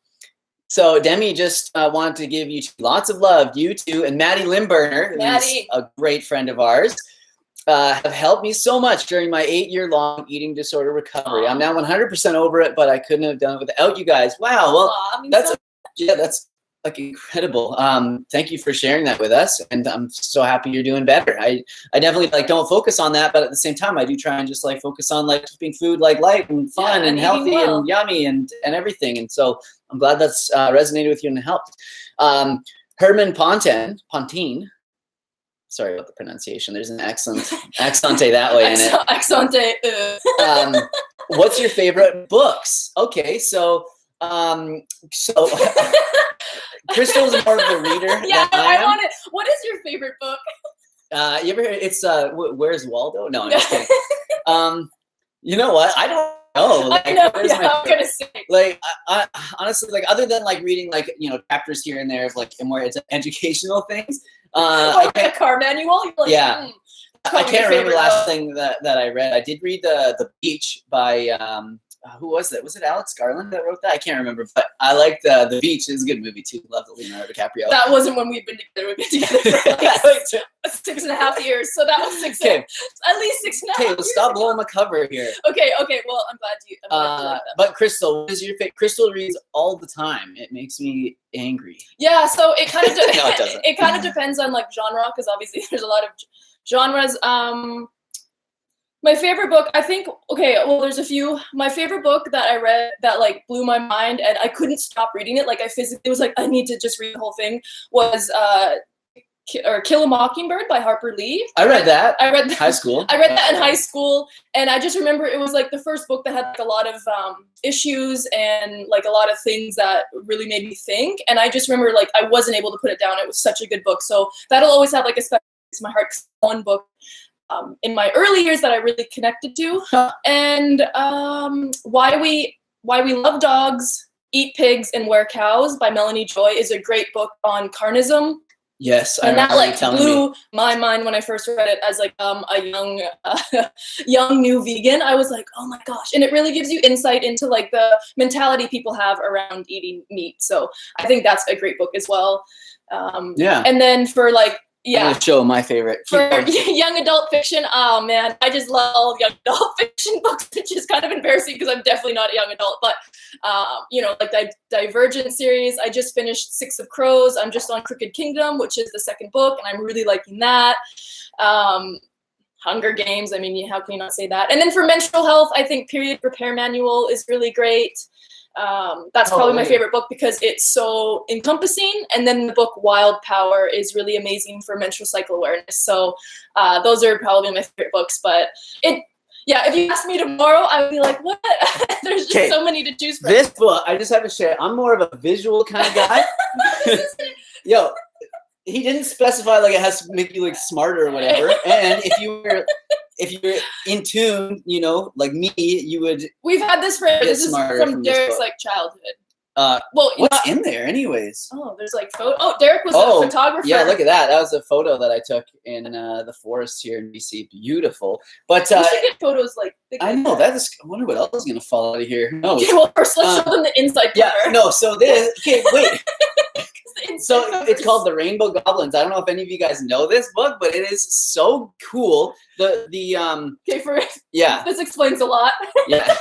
Speaker 1: So Demi just wanted to give you lots of love. You two and Maddie Limburner, who's a great friend of ours, have helped me so much during my 8-year-long eating disorder recovery. I'm now 100% over it, but I couldn't have done it without you guys. Wow. Well, that's like incredible. Thank you for sharing that with us, and I'm so happy you're doing better. I definitely like don't focus on that, but at the same time I do try and just like focus on like keeping food like light and fun and healthy and yummy and everything. And so I'm glad that's resonated with you and helped. Herman Pontine. Sorry about the pronunciation. There's an accente that way in it.
Speaker 2: Accente.
Speaker 1: What's your favorite books? Okay, so Crystal's more of a reader.
Speaker 2: Yeah, I want it. What is your favorite book?
Speaker 1: You ever hear? It's Where's Waldo? No, I'm just kidding. You know what? I don't know. Like,
Speaker 2: I know. I'm gonna say.
Speaker 1: Like, I honestly, like, other than like reading like chapters here and there of like more educational things.
Speaker 2: Like a car manual. Like,
Speaker 1: yeah. I can't remember the last thing that I read. I did read The Beach by who was it? Was it Alex Garland that wrote that? I can't remember, but I liked The Beach. It's a good movie too. Love Leonardo DiCaprio.
Speaker 2: That wasn't when we've been together. We've been together for like 6.5 years. So that was at least 6.5.
Speaker 1: Okay, well, stop blowing my cover here.
Speaker 2: Okay. Well, I'm glad you like that.
Speaker 1: But Crystal, what is your favorite? Crystal reads all the time. It makes me angry.
Speaker 2: Yeah, so it kind of
Speaker 1: no, it doesn't.
Speaker 2: It kind of depends on like genre, because obviously there's a lot of genres. My favorite book, I think, there's a few. My favorite book that I read that like blew my mind and I couldn't stop reading it. Like I physically was like, I need to just read the whole thing, was Kill a Mockingbird by Harper Lee.
Speaker 1: I read that.
Speaker 2: High school. I read that in high school, and I just remember it was like the first book that had like a lot of issues and like a lot of things that really made me think. And I just remember like I wasn't able to put it down. It was such a good book, so that'll always have like a special place in my heart. 'Cause it's one book in my early years that I really connected to. And Why We Love Dogs, Eat Pigs, and Wear Cows by Melanie Joy is a great book on carnism.
Speaker 1: Yes,
Speaker 2: and that like blew my mind when I first read it as like a young new vegan. I was like, oh my gosh, and it really gives you insight into like the mentality people have around eating meat. So I think that's a great book as well. And then for like I'm gonna show my favorite. For young adult fiction, oh man, I just love all young adult fiction books, which is kind of embarrassing because I'm definitely not a young adult. But like the Divergent series, I just finished 6 of Crows. I'm just on Crooked Kingdom, which is the second book, and I'm really liking that. Hunger Games, I mean, how can you not say that? And then for menstrual health, I think Period Repair Manual is really great. That's probably my favorite book because it's so encompassing. And then the book Wild Power is really amazing for menstrual cycle awareness. So those are probably my favorite books. But if you ask me tomorrow, I would be like, what? There's just so many to choose from. This book, I just have to share, I'm more of a visual kind of guy. Yo, he didn't specify like it has to make you like smarter or whatever. And if you're in tune, like me, you would. We've had this this is from Derek's like childhood. What's in there, anyways? Oh, there's like photo. Oh, Derek was a photographer. Yeah, look at that. That was a photo that I took in the forest here in BC. Beautiful. But you should get photos like. I know that is. I wonder what else is gonna fall out of here. No. Okay, well, first let's show them the inside. Yeah. No. So this. Okay. Wait. So it's called The Rainbow Goblins. I don't know if any of you guys know this book, but it is so cool. This explains a lot. Yeah.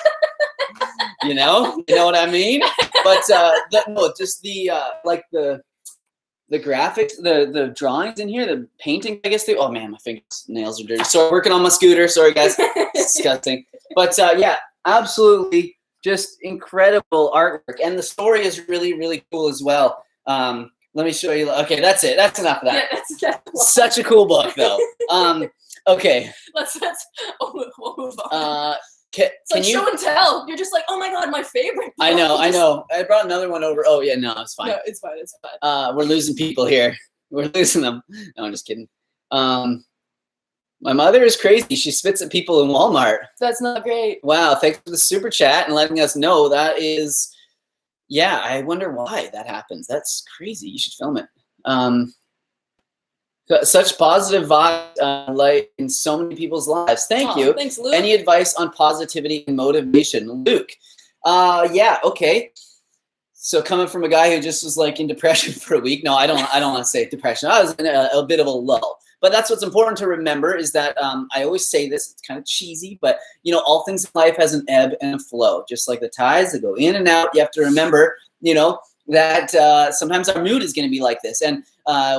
Speaker 2: You know what I mean? But just the graphics, the drawings in here, the painting, I guess oh man, my nails are dirty. So working on my scooter. Sorry guys. It's disgusting. But absolutely just incredible artwork. And the story is really, really cool as well. Let me show you. Okay, that's it. That's enough of that. Yeah, that's such a cool book, though. Okay. We'll move on. Can you show and tell? You're just like, oh my god, my favorite book. I know. I brought another one over. Oh yeah, no, it's fine. No, it's fine. We're losing people here. We're losing them. No, I'm just kidding.
Speaker 1: My mother is crazy. She spits at people in Walmart.
Speaker 2: That's not great.
Speaker 1: Wow. Thanks for the super chat and letting us know. That is, yeah, I wonder why that happens. That's crazy. You should film it. Such positive vibes, like in so many people's lives. Thank you.
Speaker 2: Thanks, Luke.
Speaker 1: Any advice on positivity and motivation? Luke. Yeah, okay. So coming from a guy who just was like in depression for a week. No, I don't want to say depression. I was in a bit of a lull. But that's what's important to remember is that I always say this, it's kind of cheesy, but you know, all things in life has an ebb and a flow, just like the tides that go in and out. You have to remember, you know, that sometimes our mood is going to be like this. And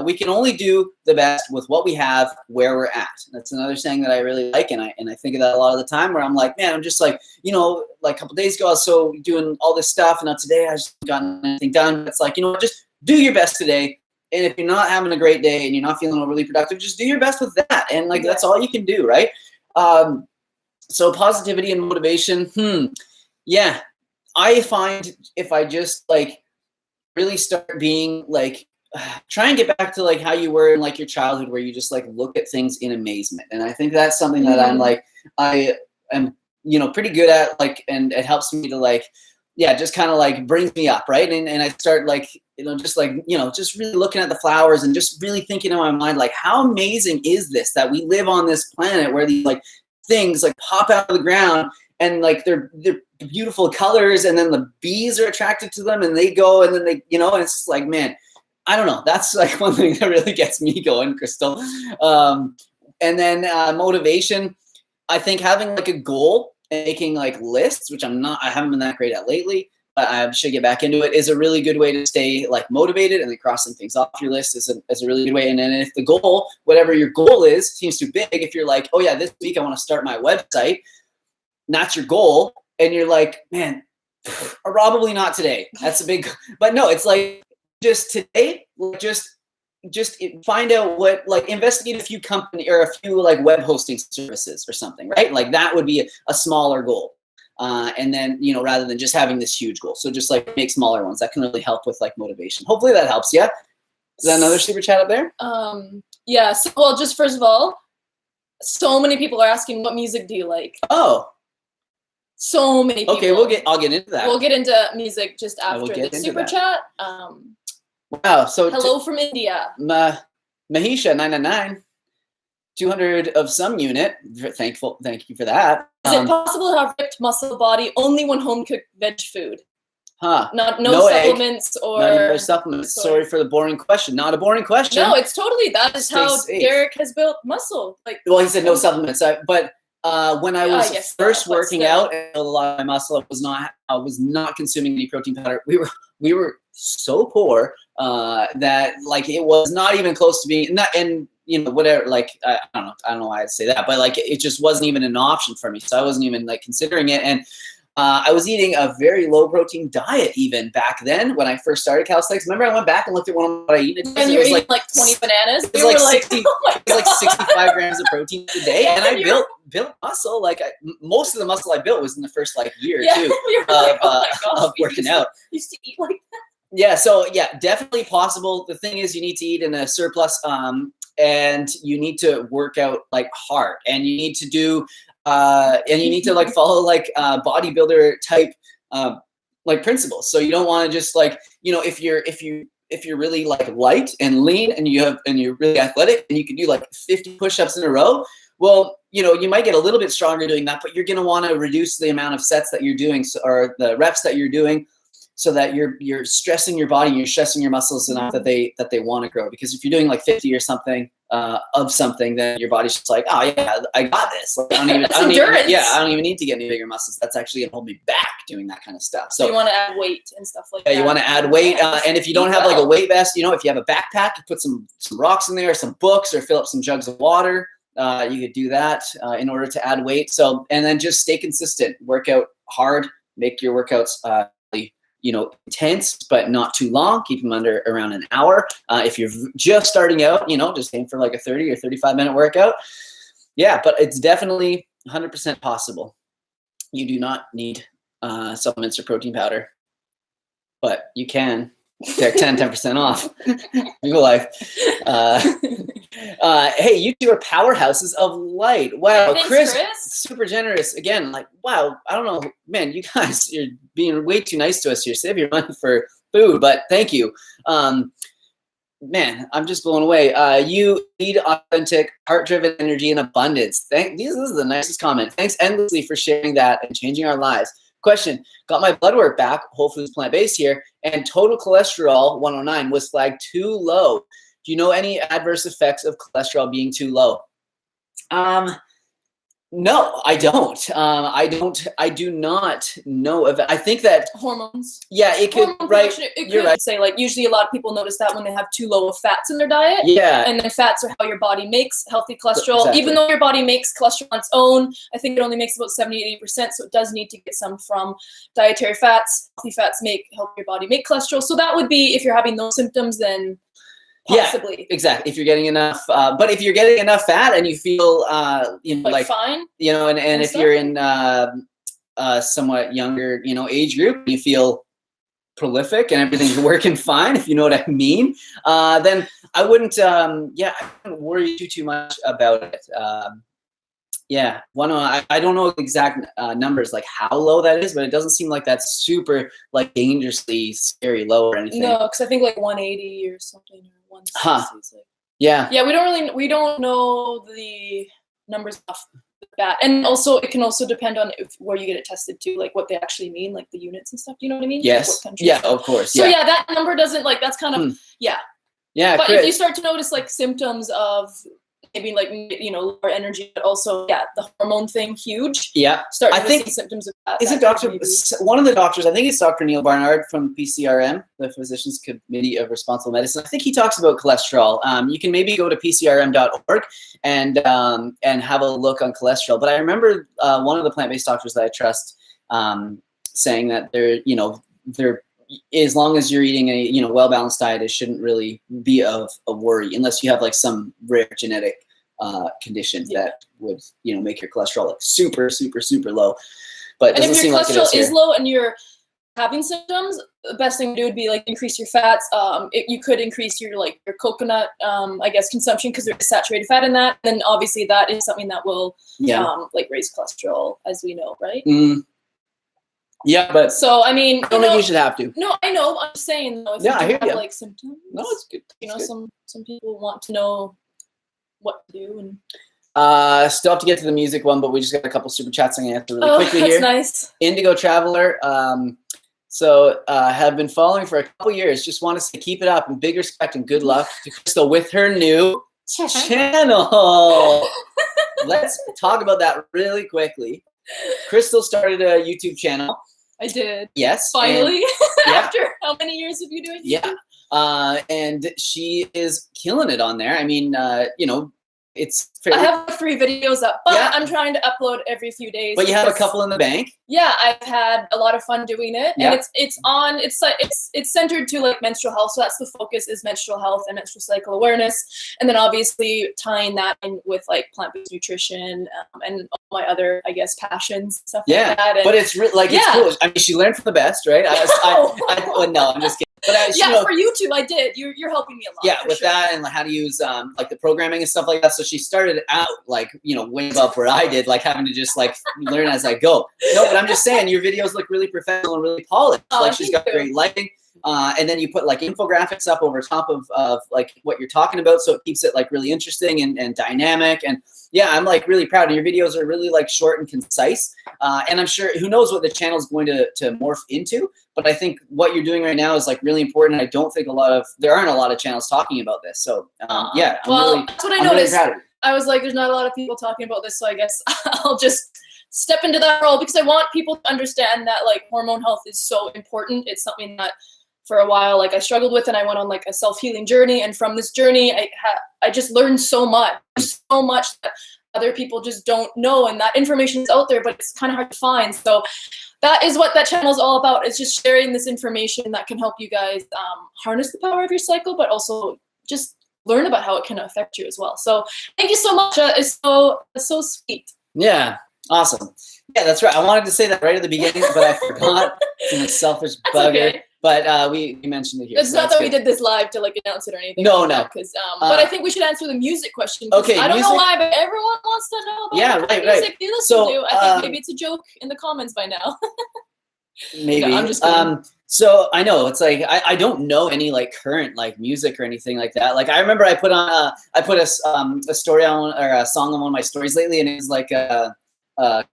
Speaker 1: we can only do the best with what we have where we're at. That's another saying that I really like. And I think of that a lot of the time where I'm like, man, I'm just like, you know, like a couple days ago, I was so doing all this stuff. And now today I just gotten anything done. It's like, you know, just do your best today. And if you're not having a great day and you're not feeling overly productive, just do your best with that. And like, that's all you can do, right? So positivity and motivation. Yeah. I find if I just like really start being like, try and get back to like how you were in like your childhood where you just like look at things in amazement. And I think that's something that I'm like, I am, you know, pretty good at, like, and it helps me to like, yeah, just kind of like brings me up, right? And I start like, you know, just like, you know, just really looking at the flowers and just really thinking in my mind, like, how amazing is this that we live on this planet where these like things like pop out of the ground and like they're beautiful colors, and then the bees are attracted to them and they go and then they, you know, and it's just like, man, I don't know. That's like one thing that really gets me going, Crystal. And then motivation, I think having like a goal, making like lists, which I haven't been that great at lately, but I should get back into it, is a really good way to stay like motivated, and then crossing things off your list is a really good way. And then if the goal, whatever your goal is, seems too big, if you're like, oh yeah, this week I want to start my website, and that's your goal, and you're like, man, probably not today. That's a big, but no, it's like just today, just find out what, like, investigate a few company or a few like web hosting services or something, right? Like that would be a smaller goal. And then, you know, rather than just having this huge goal. So just like make smaller ones. That can really help with like motivation. Hopefully that helps. Yeah. Is that another super chat up there?
Speaker 2: Yeah. So, well, just first of all, so many people are asking, what music do you like?
Speaker 1: Oh.
Speaker 2: So many people.
Speaker 1: Okay, I'll get into that.
Speaker 2: We'll get into music just after the super chat.
Speaker 1: Wow. So
Speaker 2: hello from India.
Speaker 1: Mahisha 999, 200 of some unit. Thank you for that.
Speaker 2: Is it possible to have ripped muscle body only when home cooked veg food?
Speaker 1: Huh?
Speaker 2: No supplements or
Speaker 1: no supplements. Sorry for the boring question. Not a boring question.
Speaker 2: No, it's totally, that is how Derek has built muscle. Like,
Speaker 1: well, he said no supplements, but when I was first working out and a lot of my muscle, I was not consuming any protein powder. We were so poor that like it was not even close to being and you know, whatever, like I don't know why I'd say that, but like it just wasn't even an option for me. So I wasn't even like considering it. And I was eating a very low protein diet even back then when I first started calisthenics. Remember, I went back and looked at one of what I eat.
Speaker 2: And you were eating like 20 bananas.
Speaker 1: It was like 60, oh it was like 65 grams of protein a day, and I built muscle. Like most of the muscle I built was in the first like year or two of working out.
Speaker 2: Used to eat like that.
Speaker 1: Yeah, so yeah, definitely possible. The thing is, you need to eat in a surplus, and you need to work out like hard, and you need to do. And you need to like follow like bodybuilder type like principles. So you don't want to just like, you know, if you're really like light and lean and you're really athletic and you can do like 50 push-ups in a row, well, you know, you might get a little bit stronger doing that, but you're going to want to reduce the amount of sets that you're doing, or the reps that you're doing, so that you're stressing your body and you're stressing your muscles enough that they want to grow. Because if you're doing like 50 or something of something, then your body's just like, oh yeah, I got this. Like, I don't even need to get any bigger muscles. That's actually gonna hold me back doing that kind of stuff. So
Speaker 2: you want to add weight and stuff like that.
Speaker 1: Yeah, you want to add weight, and if you don't have like a weight vest, you know, if you have a backpack, you put some rocks in there, some books, or fill up some jugs of water. You could do that in order to add weight. So, and then just stay consistent, work out hard, make your workouts you know, intense, but not too long. Keep them under around an hour. If you're just starting out, you know, just aim for like a 30 or 35-minute workout. Yeah, but it's definitely 100% possible. You do not need supplements or protein powder, but you can Take 10% off. Google Life. Hey, you two are powerhouses of light. Wow,
Speaker 2: thanks,
Speaker 1: Chris, super generous. Again, like, wow, I don't know, man, you guys, you're being way too nice to us here. Save your money for food, but thank you. Man, I'm just blown away. You need authentic, heart-driven energy and abundance. This is the nicest comment. Thanks endlessly for sharing that and changing our lives. Question, got my blood work back, whole foods plant-based here, and total cholesterol, 109, was flagged too low. Do you know any adverse effects of cholesterol being too low? No, I don't. I do not know of it. I think that
Speaker 2: hormones.
Speaker 1: Yeah, it could. Right.
Speaker 2: You're right. Say like usually a lot of people notice that when they have too low of fats in their diet.
Speaker 1: Yeah.
Speaker 2: And then fats are how your body makes healthy cholesterol.
Speaker 1: Exactly.
Speaker 2: Even though your body makes cholesterol on its own, I think it only makes about 70-80%. So it does need to get some from dietary fats. Healthy fats help your body make cholesterol. So that would be if you're having those symptoms, then. Possibly.
Speaker 1: Yeah, exactly. If you're getting enough, but if you're getting enough fat and you feel, like
Speaker 2: fine,
Speaker 1: and if you're in a somewhat younger, age group, you feel prolific and everything's working fine, if you know what I mean, then I wouldn't, I wouldn't worry too much about it. I don't know exact numbers, like how low that is, but it doesn't seem like that's super like dangerously scary low or anything.
Speaker 2: No, because I think like 180 or something. Or 160.
Speaker 1: Yeah.
Speaker 2: Yeah, we don't know the numbers off the bat, and also it can also depend on where you get it tested too, like what they actually mean, like the units and stuff. Do you know what I mean?
Speaker 1: Yes.
Speaker 2: Like
Speaker 1: yeah, of course.
Speaker 2: So yeah, that number doesn't like that's kind of yeah. But if you start to notice like symptoms of maybe like lower energy, but also the hormone thing huge.
Speaker 1: Yeah,
Speaker 2: I think symptoms of that.
Speaker 1: Isn't one of the doctors? I think it's Dr. Neil Barnard from PCRM, the Physicians Committee of Responsible Medicine. I think he talks about cholesterol. You can maybe go to pcrm.org and have a look on cholesterol. But I remember one of the plant-based doctors that I trust saying that they're as long as you're eating a well-balanced diet, it shouldn't really be of a worry unless you have like some rare genetic condition that would make your cholesterol like super low. But it doesn't seem like it is here.
Speaker 2: If your cholesterol is low and you're having symptoms, the best thing to do would be like increase your fats. You could increase your coconut consumption because there's saturated fat in that. And then obviously that is something that will raise cholesterol, as we know, right?
Speaker 1: Yeah, but
Speaker 2: so I mean,
Speaker 1: I don't think you should have to.
Speaker 2: No, I know. I'm just saying though, if you have like symptoms,
Speaker 1: no, it's good.
Speaker 2: Some people want to know what to do and.
Speaker 1: Still have to get to the music one, but we just got a couple super chats I'm gonna answer really quickly here.
Speaker 2: Nice.
Speaker 1: Indigo Traveler. Have been following for a couple years. Just want to say keep it up and big respect and good luck to Crystal with her new channel. Let's talk about that really quickly. Crystal started a YouTube channel.
Speaker 2: I did.
Speaker 1: Yes.
Speaker 2: Finally. After how many years of you doing YouTube?
Speaker 1: Yeah. And she is killing it on there. I mean, it's
Speaker 2: I have 3 videos up, but I'm trying to upload every few days.
Speaker 1: But you have a couple in the bank.
Speaker 2: Yeah, I've had a lot of fun doing it, and it's centered to like menstrual health. So that's the focus is menstrual health and menstrual cycle awareness, and then obviously tying that in with like plant-based nutrition and all my other passions and stuff like that. And
Speaker 1: but it's it's cool. I mean, she learned from the best, right? No, I'm just kidding. But
Speaker 2: for YouTube, I did. You're helping me a lot.
Speaker 1: Yeah, with that and how to use like the programming and stuff like that. So she started out way above where I did, like having to just like learn as I go. No, but I'm just saying your videos look really professional and really polished. She's got great lighting. And then you put like infographics up over top of like what you're talking about, so it keeps it like really interesting and dynamic. And I'm like really proud. And your videos are really like short and concise. And I'm sure who knows what the channel is going to morph into. But I think what you're doing right now is like really important. I don't think there aren't a lot of channels talking about this. So
Speaker 2: that's what I noticed. Really I was like, there's not a lot of people talking about this, so I guess I'll just step into that role because I want people to understand that like hormone health is so important. It's something that for a while I struggled with, and I went on like a self-healing journey. And from this journey, I just learned so much that other people just don't know, and that information is out there, but it's kind of hard to find. So that is what that channel is all about. It's just sharing this information that can help you guys harness the power of your cycle, but also just learn about how it can affect you as well. So thank you so much. It's so sweet.
Speaker 1: Yeah. Awesome. Yeah, that's right. I wanted to say that right at the beginning, but I forgot. I'm a selfish bugger.
Speaker 2: Okay.
Speaker 1: but we mentioned it here.
Speaker 2: It's not that we did this live to like announce it or anything.
Speaker 1: No,
Speaker 2: like
Speaker 1: no.
Speaker 2: Because, but I think we should answer the music question.
Speaker 1: Okay,
Speaker 2: I don't know why, but everyone wants to know about the music you listen to. I think maybe it's a joke in the comments by now.
Speaker 1: Maybe.
Speaker 2: No, I'm just kidding.
Speaker 1: So I know it's like I don't know any like current like music or anything like that. Like I remember I put a story on or a song on one of my stories lately, and it was like a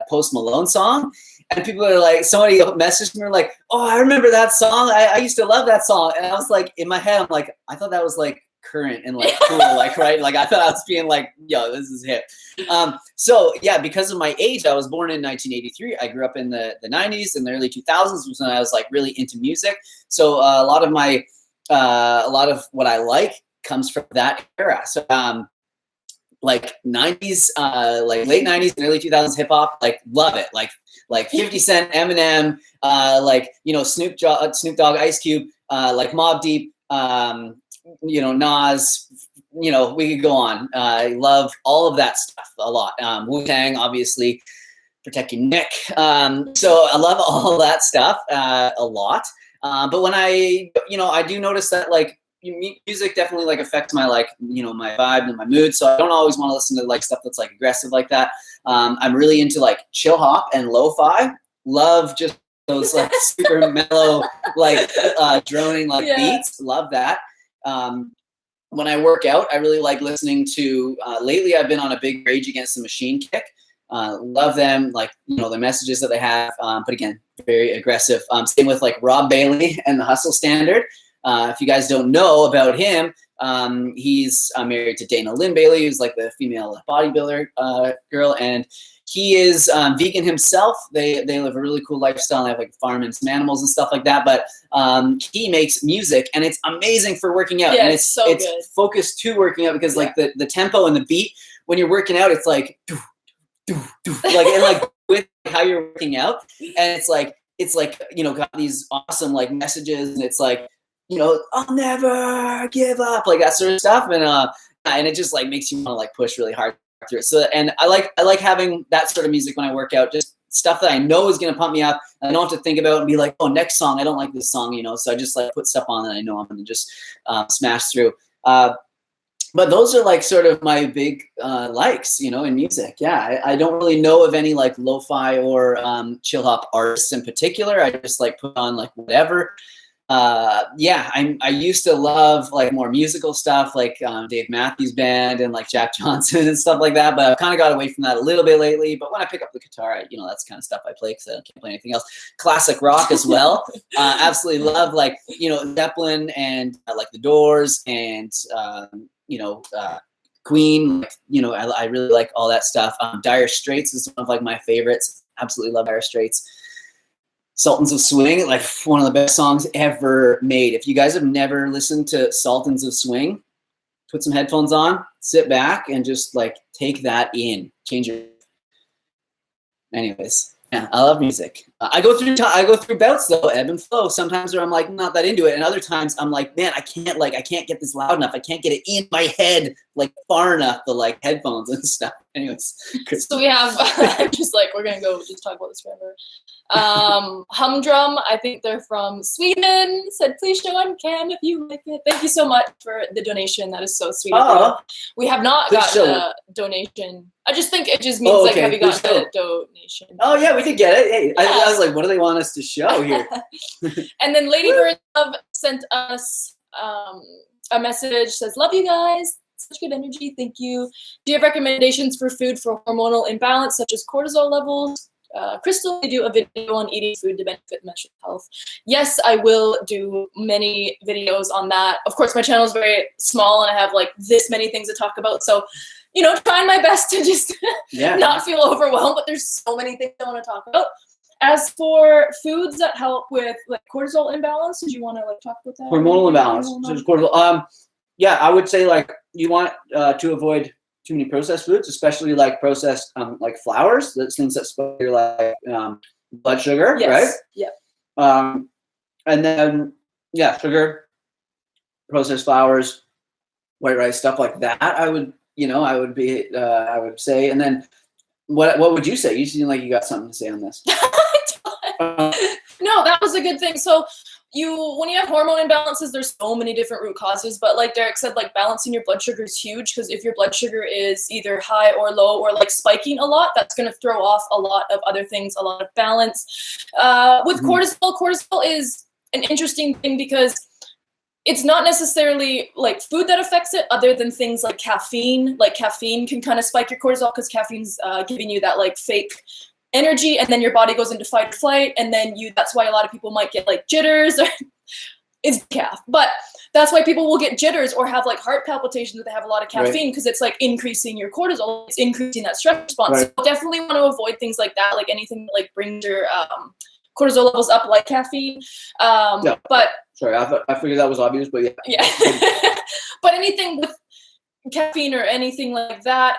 Speaker 1: Post Malone song, and people are like, somebody messaged me like, oh, I remember that song. I used to love that song, and I was like, in my head, I'm like, I thought that was like current and like cool, like right, like I thought I was being like, yo, this is hip. So yeah, because of my age, I was born in 1983. I grew up in the 90s and the early 2000s was when I was like really into music. So a lot of what I like comes from that era. So like 90s, like late 90s and early 2000s hip hop, like love it. Like 50 Cent, Eminem, like, you know, Snoop Dogg, Ice Cube, like Mobb Deep, you know, Nas, you know, we could go on. I love all of that stuff a lot. Wu-Tang, obviously, Protect Your Neck. So I love all that stuff a lot. But when I do notice that like music definitely like affects my like, you know, my vibe and my mood. So I don't always want to listen to like stuff that's like aggressive like that. I'm really into like chill hop and lo-fi. Love just those like super mellow, like droning like beats. Love that. When I work out, I really like listening to, lately I've been on a big Rage Against the Machine kick. Love them, like, you know, the messages that they have, but again, very aggressive. Same with like Rob Bailey and the Hustle Standard. If you guys don't know about him, he's married to Dana Lynn Bailey, who's like the female bodybuilder girl, and he is vegan himself. They live a really cool lifestyle. They have like farm and some animals and stuff like that. But he makes music, and it's amazing for working out.
Speaker 2: Yeah,
Speaker 1: and
Speaker 2: it's so
Speaker 1: it's
Speaker 2: good.
Speaker 1: Focused to working out because like the tempo and the beat when you're working out, it's like like and like with how you're working out, and it's like you know, got these awesome like messages, and it's like, you know, I'll never give up, like that sort of stuff, and it just like makes you want to like push really hard through it. So, and I like having that sort of music when I work out, just stuff that I know is going to pump me up. I don't have to think about it and be like, oh, next song, I don't like this song, you know? So I just like put stuff on that I know I'm going to just smash through. But those are like sort of my big likes, you know, in music. Yeah, I don't really know of any like lo-fi or chill hop artists in particular. I just like put on like whatever. Yeah, I used to love like more musical stuff, like Dave Matthews Band and like Jack Johnson and stuff like that. But I've kind of got away from that a little bit lately. But when I pick up the guitar, you know, that's the kind of stuff I play because I can't play anything else. Classic rock as well. Absolutely love like, you know, Zeppelin and like the Doors and you know, Queen. Like, you know, I really like all that stuff. Dire Straits is one of like my favorites. Absolutely love Dire Straits. Sultans of Swing, like one of the best songs ever made. If you guys have never listened to Sultans of Swing, put some headphones on, sit back, and just like take that in. Change your. Anyways, yeah, I love music. I go through bouts though, ebb and flow. Sometimes where I'm like not that into it, and other times I'm like, man, I can't get this loud enough. I can't get it in my head like far enough. The like headphones and stuff. Anyways,
Speaker 2: so we have just like we're gonna go just talk about this forever. Humdrum, I think they're from Sweden, said please show on cam if you like it. Thank you so much for the donation. That is so sweet. We have not gotten a donation. I just think it just means like, have you gotten a donation? Oh yeah, we
Speaker 1: did get it. Hey, yeah. I was like, what do they want us to show here?
Speaker 2: And then Lady Bird Love sent us a message, says love you guys, such good energy, thank you. Do you have recommendations for food for hormonal imbalance such as cortisol levels? Crystal, we do a video on eating food to benefit mental health. Yes, I will do many videos on that. Of course, my channel is very small and I have like this many things to talk about. So, you know, trying my best to just not feel overwhelmed, but there's so many things I want to talk about. As for foods that help with like cortisol imbalance, did you want to like talk about that?
Speaker 1: Hormonal imbalance. So cortisol. Yeah, I would say like you want to avoid too many processed foods, especially like processed like flours, those things that spoil your like blood sugar, right?
Speaker 2: Yeah.
Speaker 1: And then sugar, processed flours, white rice, stuff like that. I would say. And then what would you say? You seem like you got something to say on this.
Speaker 2: No, that was a good thing. So when you have hormone imbalances, there's so many different root causes, but like Derek said, like balancing your blood sugar is huge, because if your blood sugar is either high or low or like spiking a lot, that's going to throw off a lot of other things, a lot of balance. With cortisol is an interesting thing because it's not necessarily like food that affects it, other than things like caffeine. Like caffeine can kind of spike your cortisol because caffeine's giving you that like fake energy, and then your body goes into fight or flight, and then that's why a lot of people might get like jitters, or it's calf, but that's why people will get jitters or have like heart palpitations if they have a lot of caffeine, because it's like increasing your cortisol, it's increasing that stress response. So definitely want to avoid things like that, like anything that like brings your cortisol levels up, like caffeine. But
Speaker 1: sorry, I figured that was obvious, but
Speaker 2: yeah. But anything with caffeine or anything like that,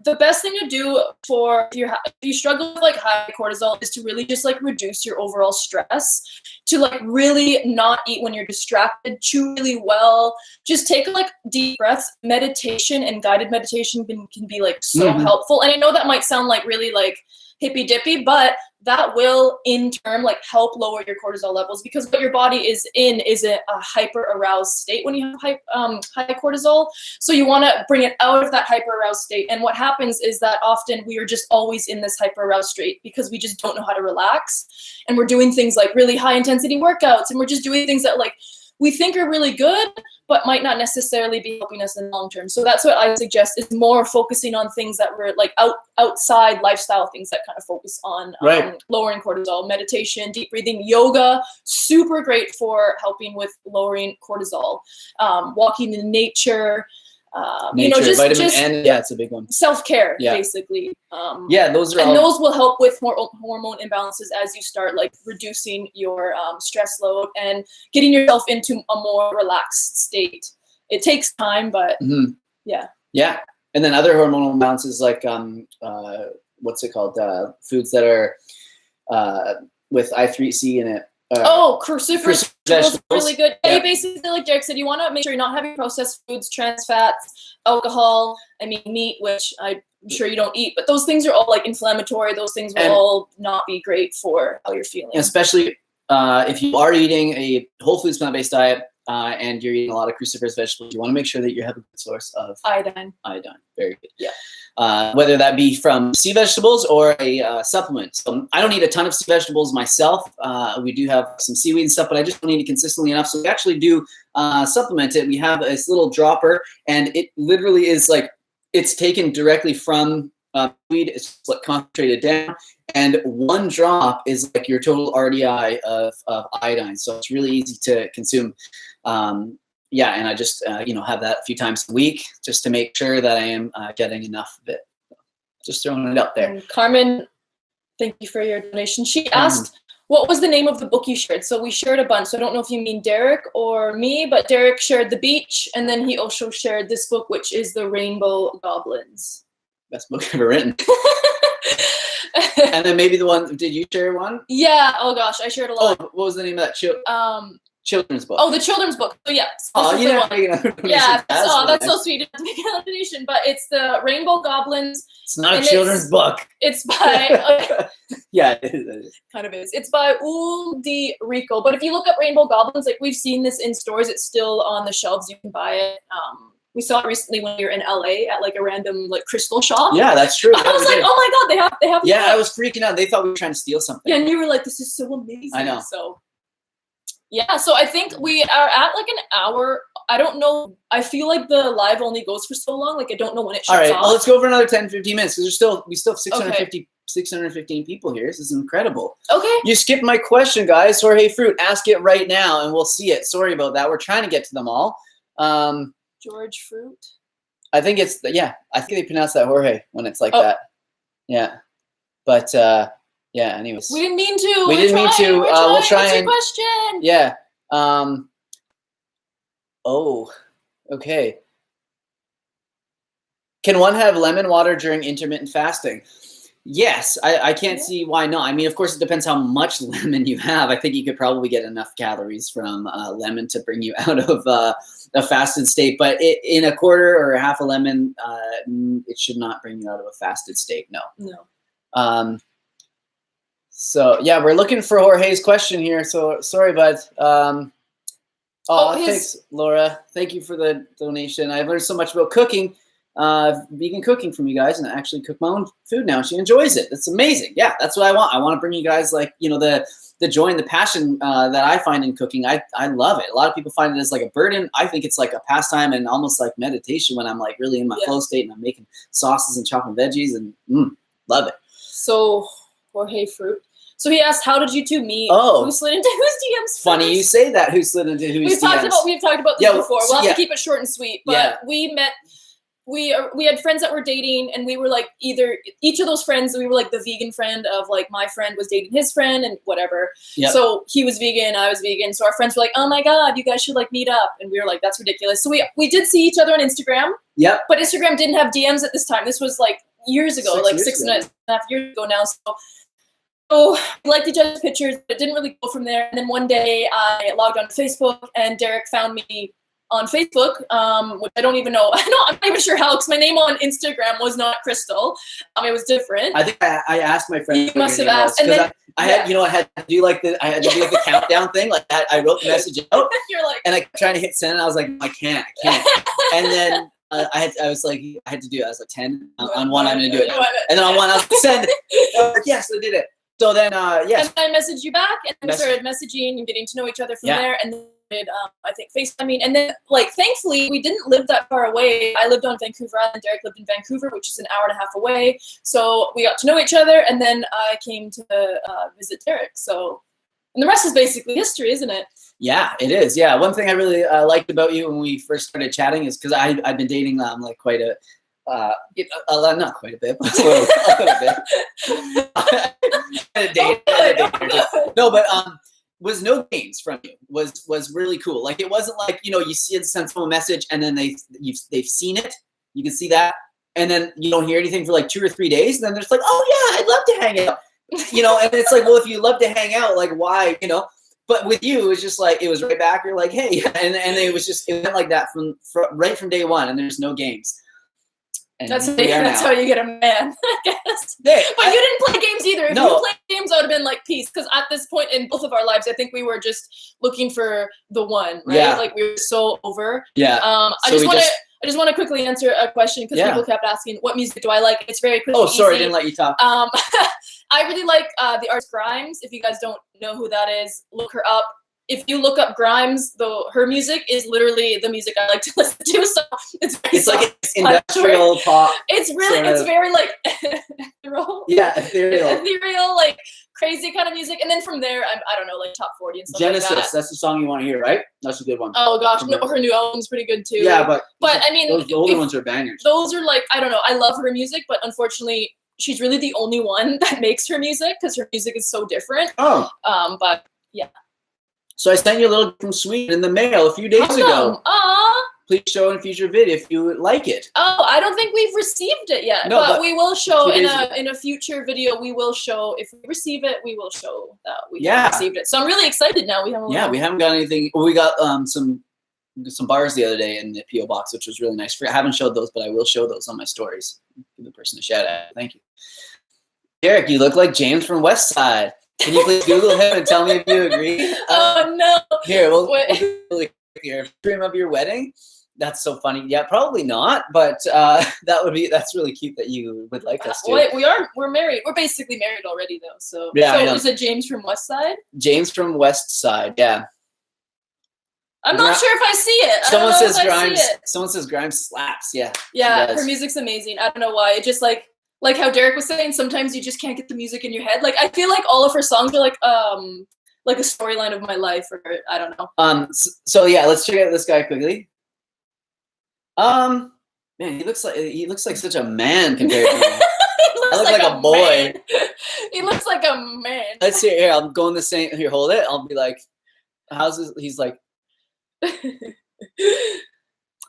Speaker 2: the best thing to do if you struggle with like high cortisol is to really just like reduce your overall stress, to like really not eat when you're distracted, chew really well, just take like deep breaths. Meditation and guided meditation can be like so helpful. And I know that might sound like really like hippy dippy, but that will in turn like help lower your cortisol levels, because what your body is in is a hyper aroused state when you have high cortisol. So you want to bring it out of that hyper aroused state. And what happens is that often we are just always in this hyper aroused state because we just don't know how to relax, and we're doing things like really high intensity workouts, and we're just doing things that like we think are really good, but might not necessarily be helping us in the long term. So that's what I suggest, is more focusing on things that were like outside lifestyle things that kind of focus on lowering cortisol. Meditation, deep breathing, yoga, super great for helping with lowering cortisol. Walking in nature,
Speaker 1: just vitamin N, it's a big one.
Speaker 2: Self-care, basically.
Speaker 1: Those are
Speaker 2: those will help with more hormone imbalances as you start like reducing your stress load and getting yourself into a more relaxed state. It takes time, but yeah.
Speaker 1: And then other hormonal imbalances like what's it called? Foods that are with I3C in it.
Speaker 2: Cruciferous vegetables, really good. Yeah. Basically, like Derek said, you want to make sure you're not having processed foods, trans fats, alcohol. I mean, meat, which I'm sure you don't eat, but those things are all like inflammatory. Those things will all not be great for how you're feeling.
Speaker 1: Especially if you are eating a whole foods plant-based diet and you're eating a lot of cruciferous vegetables, you want to make sure that you have a good source of
Speaker 2: iodine.
Speaker 1: Very good. Yeah. Whether that be from sea vegetables or a supplement. So I don't eat a ton of sea vegetables myself. We do have some seaweed and stuff, but I just don't eat it consistently enough. So we actually do supplement it. We have this little dropper, and it literally is like, it's taken directly from weed. It's like concentrated down, and one drop is like your total RDI of iodine. So it's really easy to consume. And I just, have that a few times a week just to make sure that I am getting enough of it. Just throwing it out there.
Speaker 2: And Carmen, thank you for your donation. She asked, what was the name of the book you shared? So we shared a bunch. So I don't know if you mean Derek or me, but Derek shared The Beach, and then he also shared this book, which is The Rainbow Goblins.
Speaker 1: Best book ever written. And then maybe the one, did you share one?
Speaker 2: Yeah. Oh gosh, I shared a lot.
Speaker 1: Oh, what was the name of that? Children's book.
Speaker 2: Oh, the children's book. So yeah.
Speaker 1: You didn't make another donation.
Speaker 2: Yeah. That's so sweet. You didn't make another donation, but it's The Rainbow Goblins.
Speaker 1: It's not a children's book.
Speaker 2: It's by.
Speaker 1: Yeah, it is.
Speaker 2: Kind of is. It's by Uldi Rico. But if you look up Rainbow Goblins, like we've seen this in stores. It's still on the shelves. You can buy it. We saw it recently when we were in LA at like a random like crystal shop.
Speaker 1: Yeah, that's true.
Speaker 2: I was like, oh my God, they have.
Speaker 1: Yeah, I was freaking out. They thought we were trying to steal something.
Speaker 2: Yeah, and you were like, this is so amazing.
Speaker 1: I know.
Speaker 2: So. Yeah, so I think we are at like an hour. I don't know. I feel like the live only goes for so long. Like I don't know when it shuts off. All right,
Speaker 1: well, let's go for another 10, 15 minutes because we still have 615 people here. This is incredible.
Speaker 2: Okay.
Speaker 1: You skipped my question, guys. Jorge Fruit, ask it right now and we'll see it. Sorry about that. We're trying to get to them all.
Speaker 2: George Fruit?
Speaker 1: I think I think they pronounce that Jorge when it's like that. Yeah. But yeah, anyways.
Speaker 2: We didn't mean to.
Speaker 1: We didn't mean to. We'll try and.
Speaker 2: Question?
Speaker 1: Yeah. Okay. Can one have lemon water during intermittent fasting? Yes, I can't see why not. I mean, of course, it depends how much lemon you have. I think you could probably get enough calories from lemon to bring you out of a fasted state. But in a quarter or a half a lemon, it should not bring you out of a fasted state. No. So yeah, we're looking for Jorge's question here. So sorry, bud. Thanks, Laura. Thank you for the donation. I've learned so much about cooking, vegan cooking from you guys, and I actually cook my own food now. She enjoys it. It's amazing. Yeah, that's what I want. I want to bring you guys like, you know, the joy and the passion that I find in cooking. I love it. A lot of people find it as like a burden. I think it's like a pastime and almost like meditation when I'm like really in my flow state and I'm making sauces and chopping veggies and love it.
Speaker 2: So Jorge Fruit. So he asked, how did you two meet?
Speaker 1: Oh.
Speaker 2: Who slid into whose DMs?
Speaker 1: Funny you say that. Who slid into whose DMs?
Speaker 2: We've talked about this before. We'll have to keep it short and sweet. But we met, we had friends that were dating, and we were like each of those friends, we were like the vegan friend of like my friend was dating his friend and whatever. Yep. So he was vegan, I was vegan. So our friends were like, oh my God, you guys should like meet up. And we were like, that's ridiculous. So we did see each other on Instagram. Yep. But Instagram didn't have DMs at this time. This was like years ago, like 6.5 years ago now. So we liked each other's pictures, but it didn't really go from there. And then one day I logged on to Facebook, and Derek found me on Facebook, which I don't even know. I'm not even sure how, because my name on Instagram was not Crystal. It was different.
Speaker 1: I think I asked my friend.
Speaker 2: You must have asked. And then
Speaker 1: I had to do like the countdown thing. Like I wrote the message out.
Speaker 2: You're like,
Speaker 1: and I trying to hit send, and I was like, I can't. And then I was like, I had to do it. I was like 10 on one. I'm gonna do it. And then on one, I was like, send. Yes, I did it. So then, yes.
Speaker 2: And I messaged you back, and then we started messaging and getting to know each other from there. And then I think FaceTiming. And then, like, thankfully, we didn't live that far away. I lived on Vancouver Island. Derek lived in Vancouver, which is an hour and a half away. So we got to know each other, and then I came to visit Derek. So, and the rest is basically history, isn't it?
Speaker 1: Yeah, it is. Yeah, one thing I really liked about you when we first started chatting is because I've been dating like quite a. Not quite a bit, but a little bit. No, but was no games from you was really cool. Like it wasn't like, you know, you see it, send someone a message and then they've seen it, you can see that, and then you don't hear anything for like 2 or 3 days, and then there's like, oh yeah, I'd love to hang out, you know, and it's like, well, if you love to hang out, like why, you know? But with you, it was just like, it was right back. You're like, hey, and it went like that from right from day one, and there's no games. And
Speaker 2: that's how you get a man, I guess. But you didn't play games either. If you played games, I would have been like, peace. Because at this point in both of our lives, I think we were just looking for the one, right? Yeah. Like we were so over. Yeah. I just want to quickly answer a question because people kept asking, what music do I like? It's very quick.
Speaker 1: Oh, sorry, I didn't let you talk.
Speaker 2: I really like the artist Grimes. If you guys don't know who that is, look her up. If you look up Grimes, her music is literally the music I like to listen to. So it's like
Speaker 1: industrial pop.
Speaker 2: It's really, it's very like ethereal.
Speaker 1: Yeah, ethereal,
Speaker 2: like crazy kind of music. And then from there, I don't know, like top 40 and stuff
Speaker 1: Genesis,
Speaker 2: like that.
Speaker 1: That's the song you want to hear, right? That's a good one.
Speaker 2: Oh gosh, no, her new album's pretty good too.
Speaker 1: Yeah, but
Speaker 2: I mean,
Speaker 1: those older ones are bangers.
Speaker 2: Those are like, I don't know, I love her music, but unfortunately, she's really the only one that makes her music because her music is so different. Oh. But yeah.
Speaker 1: So I sent you a little from Sweden in the mail a few days ago.
Speaker 2: Aww.
Speaker 1: Please show in future video if you would like it.
Speaker 2: Oh, I don't think we've received it yet. No, but we will show in a future video. We will show, if we receive it, we will show that we have received it. So I'm really excited now. We haven't
Speaker 1: got anything. We got some bars the other day in the PO box, which was really nice. I haven't showed those, but I will show those on my stories. Give the person a shout out. Thank you. Derek, you look like James from West Side. Can you please Google him and tell me if you agree?
Speaker 2: Oh no!
Speaker 1: Here, we'll really quick here. Dream of your wedding? That's so funny. Yeah, probably not, but that's really cute that you would like us to.
Speaker 2: Wait, we're married. We're basically married already though. So yeah. So is it James from West Side?
Speaker 1: James from West Side. Yeah.
Speaker 2: I'm not sure if I see it.
Speaker 1: Someone says Grimes. Someone says Grimes slaps. Yeah.
Speaker 2: Yeah, her music's amazing. I don't know why. It just like how Derek was saying, sometimes you just can't get the music in your head. Like I feel like all of her songs are like a storyline of my life, or I don't know.
Speaker 1: So yeah, let's check out this guy quickly. Man, he looks like such a man compared to me. I look like a boy.
Speaker 2: He looks like a man.
Speaker 1: Let's see here. I'm going the same. Here, hold it. I'll be like, how's this? He's like,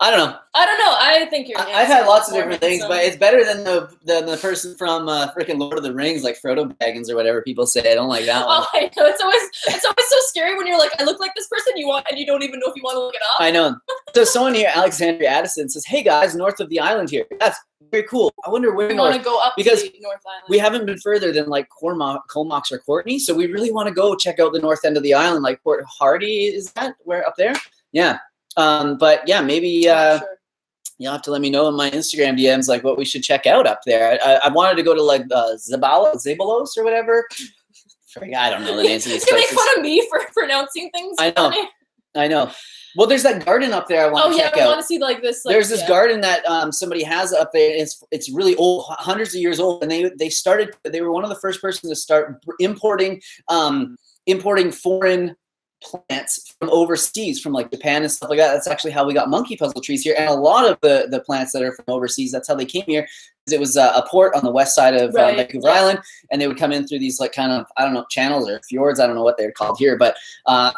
Speaker 1: I don't know.
Speaker 2: I think you're.
Speaker 1: I've had lots of different things, but it's better than the person from freaking Lord of the Rings, like Frodo Baggins or whatever people say. I don't like that one.
Speaker 2: Oh, I know. It's always so scary when you're like, I look like this person and you don't even know if you want to look it up.
Speaker 1: I know. So someone here, Alexandria Addison, says, "Hey guys, north of the island here. That's very cool. I wonder where
Speaker 2: we want to go up
Speaker 1: because
Speaker 2: to the North Island.
Speaker 1: We haven't been further than like Comox or Courtney, so we really want to go check out the north end of the island, like Port Hardy. Is that where up there? Yeah. But yeah, maybe. Sure. You'll have to let me know in my Instagram DMs like what we should check out up there. I wanted to go to like Zabalos or whatever. I don't know the names of these places.
Speaker 2: You make fun of me for pronouncing things.
Speaker 1: I know. Well, there's that garden up there I want to check out.
Speaker 2: I want to see like this.
Speaker 1: There's this garden that somebody has up there. It's really old, hundreds of years old, and they were one of the first persons to start importing foreign plants from overseas, from like Japan and stuff like that. That's actually how we got monkey puzzle trees here, and a lot of the plants that are from overseas, that's how they came here. It was a port on the west side of Vancouver Island, and they would come in through these like kind of, I don't know, channels or fjords, I don't know what they're called here, but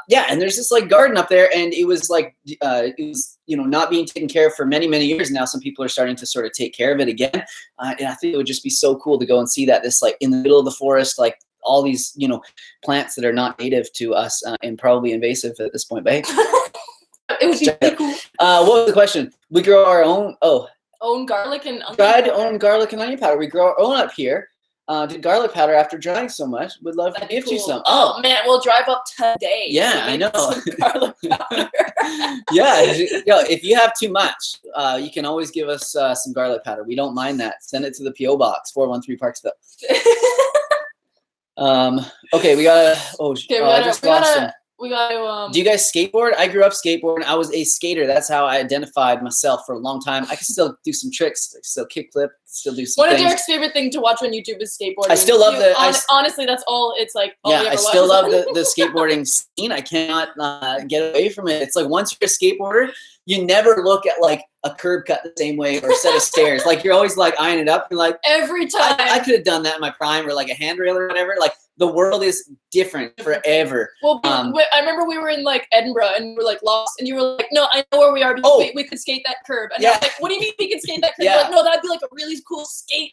Speaker 1: yeah, and there's this like garden up there, and it was like it was, you know, not being taken care of for many years. Now some people are starting to sort of take care of it again, and I think it would just be so cool to go and see that, this like in the middle of the forest, like all these, you know, plants that are not native to us and probably invasive at this point. But hey,
Speaker 2: it would be pretty cool.
Speaker 1: What was the question? We grow our own.
Speaker 2: Own garlic and onion
Speaker 1: powder. Own garlic and onion powder. We grow our own up here. Did garlic powder after drying so much. Would love to give you some.
Speaker 2: Oh man, we'll drive up today.
Speaker 1: Yeah, I know.
Speaker 2: Garlic powder.
Speaker 1: Yeah, if you have too much, you can always give us some garlic powder. We don't mind that. Send it to the PO Box 413 Parksville. Okay, we gotta. I just lost him.
Speaker 2: We gotta.
Speaker 1: Do you guys skateboard? I grew up skateboarding. I was a skater. That's how I identified myself for a long time. I can still do some tricks. I can still kickflip. Still do some.
Speaker 2: One
Speaker 1: things.
Speaker 2: of Derek's favorite thing to watch on YouTube is skateboarding.
Speaker 1: I still love
Speaker 2: honestly, that's all. It's like.
Speaker 1: I still love the skateboarding scene. I cannot get away from it. It's like once you're a skateboarder, you never look at like a curb cut the same way or a set of stairs. Like you're always like eyeing it up. You're like
Speaker 2: every time.
Speaker 1: I could have done that in my prime, or like a handrail or whatever. Like the world is different forever.
Speaker 2: Well, I remember we were in like Edinburgh and we were like lost, and you were like, "No, I know where we are. Because we could skate that curb." And I was like, "What do you mean we can skate that curb?" Like, no, that'd be like a really cool skate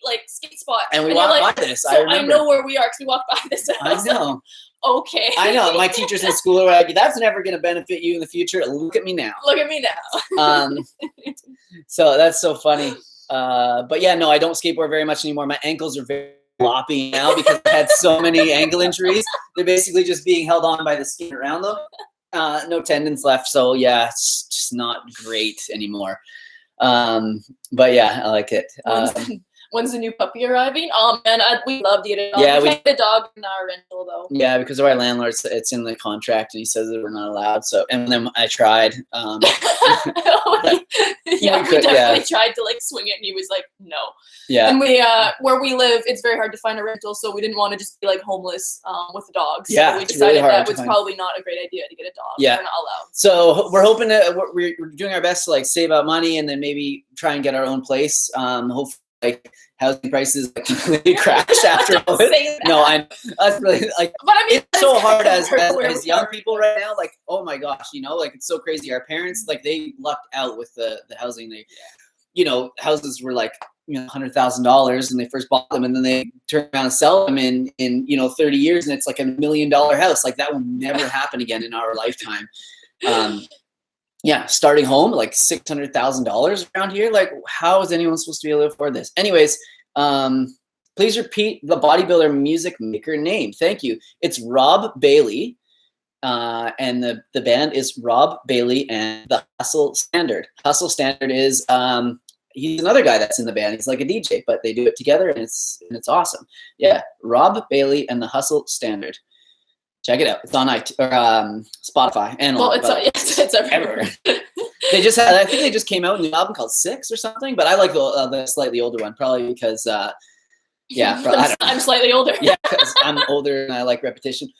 Speaker 2: spot.
Speaker 1: And we walked by this.
Speaker 2: So I know where we are because we walked by this.
Speaker 1: I know.
Speaker 2: Like, okay.
Speaker 1: I know. My teachers in school are like, "That's never going to benefit you in the future. Look at me now."
Speaker 2: Look at me now.
Speaker 1: So that's so funny. But yeah, no, I don't skateboard very much anymore. My ankles are very floppy now because I had so many ankle injuries. They're basically just being held on by the skin around them. No tendons left. So yeah, it's just not great anymore. But yeah, I like it.
Speaker 2: When's the new puppy arriving? Oh man, we love to get a dog.
Speaker 1: Yeah,
Speaker 2: we can't get a dog in our rental though.
Speaker 1: Yeah, because of our landlord, it's in the contract, and he says that we're not allowed. So, and then I tried.
Speaker 2: We definitely tried to like swing it, and he was like, "No."
Speaker 1: Yeah.
Speaker 2: And we, where we live, it's very hard to find a rental, so we didn't want to just be like homeless with dogs. So
Speaker 1: yeah,
Speaker 2: we decided really that was probably not a great idea to get a dog.
Speaker 1: Yeah,
Speaker 2: we're not allowed.
Speaker 1: So we're hoping we're doing our best to like save up money and then maybe try and get our own place. Hopefully, like housing prices completely crash after all this. No, that's really like. But I mean, it's so hard as young people right now. Like, oh my gosh, you know, like it's so crazy. Our parents, like, they lucked out with the housing. They, you know, houses were like, you know, $100,000 when they first bought them, and then they turn around and sell them in 30 years, and it's like $1 million house. Like that will never happen again in our lifetime. Yeah, starting home like $600,000 around here. Like, how is anyone supposed to be able to afford this? Anyways, please repeat the bodybuilder music maker name. Thank you. It's Rob Bailey, and the band is Rob Bailey and the Hustle Standard. Hustle Standard is he's another guy that's in the band. He's like a DJ, but they do it together, and it's awesome. Yeah, Rob Bailey and the Hustle Standard. Check it out. It's on Spotify and
Speaker 2: it's everywhere.
Speaker 1: They just had, I think they just came out with an album called 6 or something, but I like the slightly older one, probably because
Speaker 2: I'm slightly older.
Speaker 1: Yeah, because I'm older and I like repetition.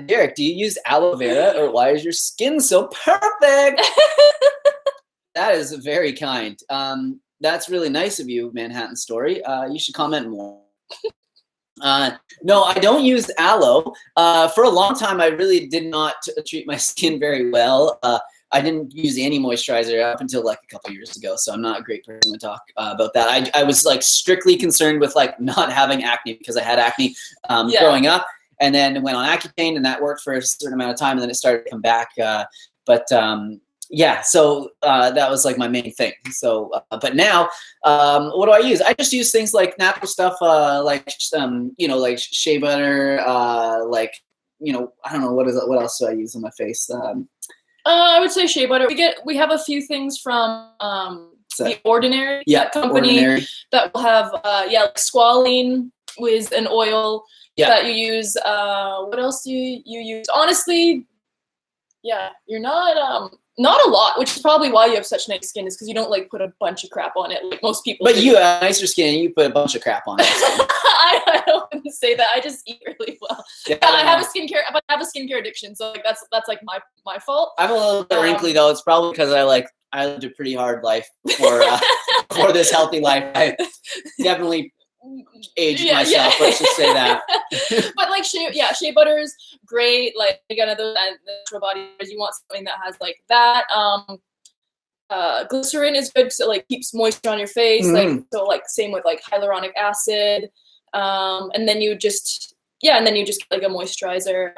Speaker 1: Derek, do you use aloe vera, or why is your skin so perfect? That is very kind. That's really nice of you, Manhattan Story. You should comment more. No, I don't use aloe. For a long time, I really did not treat my skin very well. I didn't use any moisturizer up until like a couple years ago. So I'm not a great person to talk about that. I was like strictly concerned with like not having acne because I had acne growing up, and then went on Accutane, and that worked for a certain amount of time, and then it started to come back. Yeah, so that was like my main thing. So, but now, what do I use? I just use things like natural stuff, like you know, like shea butter, like, you know, I don't know, what else do I use on my face?
Speaker 2: I would say shea butter. We have a few things from the Ordinary company that will have like squalene with an oil that you use. What else do you use? Honestly, you're not a lot, which is probably why you have such nice skin, is because you don't like put a bunch of crap on it like most people. But you have nicer skin and you put a bunch of crap on it. I don't say that. I just eat really well. Yeah, I have a skincare addiction, so like that's like my fault. I'm a little bit wrinkly though. It's probably because I lived a pretty hard life for this healthy life. I definitely aged myself. Let's just say that. But like shea butter is great. Like again, those natural body, you want something that has like that. Glycerin is good, so like keeps moisture on your face. Like so, like same with like hyaluronic acid. And then you just get like a moisturizer.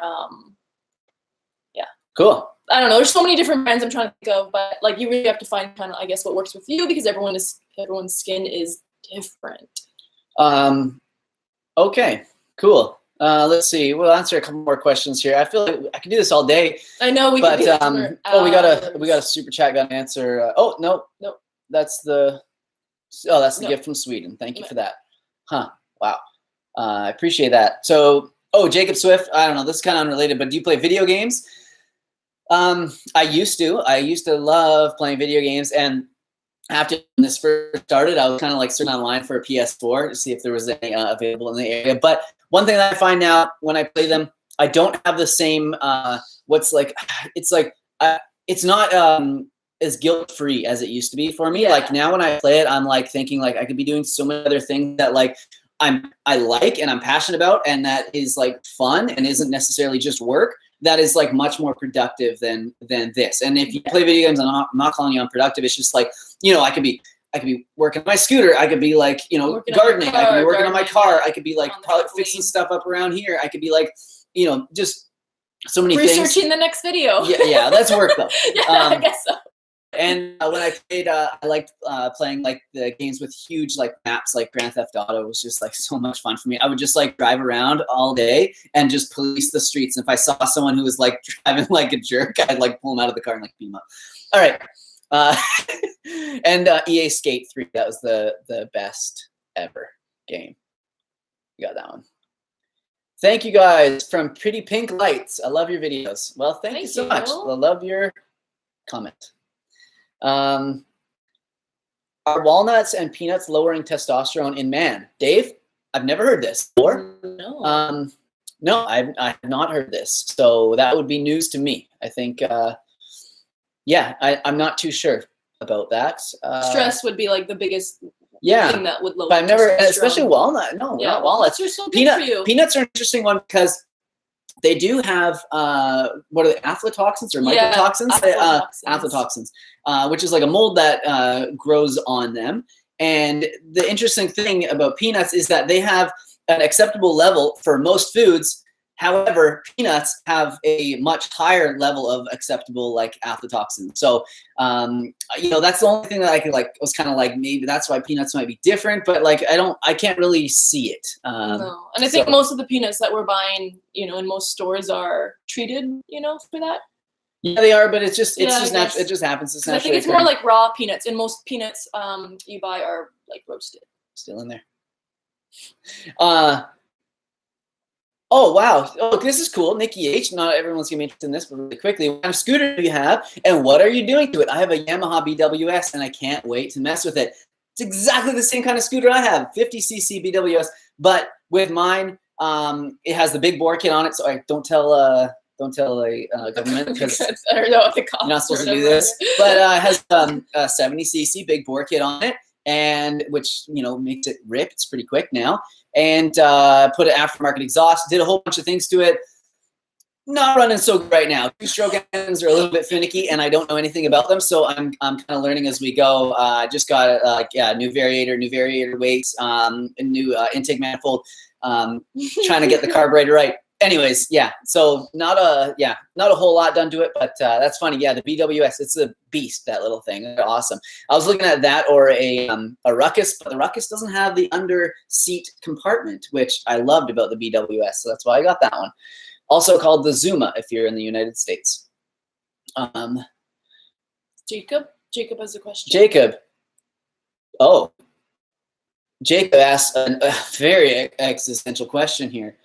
Speaker 2: Cool. I don't know. There's so many different brands I'm trying to think of, but like you really have to find kind of, I guess, what works with you, because everyone's skin is different. Okay, cool. Let's see. We'll answer a couple more questions here. I feel like I can do this all day. I know we can do this for hours. we got a super chat got an answer. No. That's the gift from Sweden. Thank you for that. Huh. Wow. I appreciate that. So, Jacob Swift, I don't know, this is kind of unrelated, but do you play video games? I used to love playing video games, and after this first started, I was kind of like searching online for a PS4 to see if there was any available in the area. But one thing that I find now when I play them, I don't have the same, it's not as guilt-free as it used to be for me. Yeah. Like now when I play it, I'm like thinking like I could be doing so many other things that like I like and I'm passionate about, and that is like fun and isn't necessarily just work. That is like much more productive than this. And if you play video games, I'm not calling you unproductive. It's just like, you know, I could be working on my scooter. I could be like, you know, gardening. I could be working on my car. I could be like probably fixing stuff up around here. I could be like, you know, just so many things. Researching the next video. Yeah, that's work though. I guess so. And when I played, I liked playing like the games with huge like maps, like Grand Theft Auto was just like so much fun for me. I would just like drive around all day and just police the streets. And if I saw someone who was like driving like a jerk, I'd like pull them out of the car and like beat them up. All right. And EA Skate 3, that was the best ever game. You got that one. Thank you guys from Pretty Pink Lights. I love your videos. Well, thank you so much. I love your comment. Are walnuts and peanuts lowering testosterone in man? Dave, I've never heard this before. No. No, I have not heard this. So that would be news to me. I think, I'm not too sure about that. Stress would be like the biggest thing that would lower. But I've never, especially walnut. No, not walnuts. Are so good for you. Peanuts are an interesting one because they do have what are they, aflatoxins or mycotoxins? Aflatoxins, which is like a mold that grows on them. And the interesting thing about peanuts is that they have an acceptable level for most foods. However, peanuts have a much higher level of acceptable like aflatoxin. So, you know, that's the only thing that I could like was kind of like maybe that's why peanuts might be different. But like I can't really see it. No, and I think most of the peanuts that we're buying, you know, in most stores are treated, you know, for that. Yeah, they are, but it's just natural. It just happens. It's I think it's more like raw peanuts, and most peanuts you buy are like roasted. Still in there. Oh, wow. Oh, this is cool. Nikki H. Not everyone's going to be interested in this, but really quickly. What kind of scooter do you have, and what are you doing to it? I have a Yamaha BWS, and I can't wait to mess with it. It's exactly the same kind of scooter I have, 50cc BWS, but with mine, it has the big bore kit on it, so I don't tell the government because you're not supposed to do this. But it has a 70cc big bore kit on it, and which, you know, makes it rip. It's pretty quick now. And put an aftermarket exhaust, did a whole bunch of things to it.
Speaker 1: Not running so good right now. 2-stroke engines are a little bit finicky, and I don't know anything about them, so I'm kind of learning as we go. I just got new variator weights, a new intake manifold, trying to get the carburetor right. Anyways, yeah, so not a whole lot done to it, but that's funny. Yeah, the BWS, it's a beast, that little thing. They're awesome. I was looking at that or a Ruckus, but the Ruckus doesn't have the under seat compartment, which I loved about the BWS, so that's why I got that one. Also called the Zuma if you're in the United States.
Speaker 2: Jacob has a question.
Speaker 1: Jacob asked a very existential question here.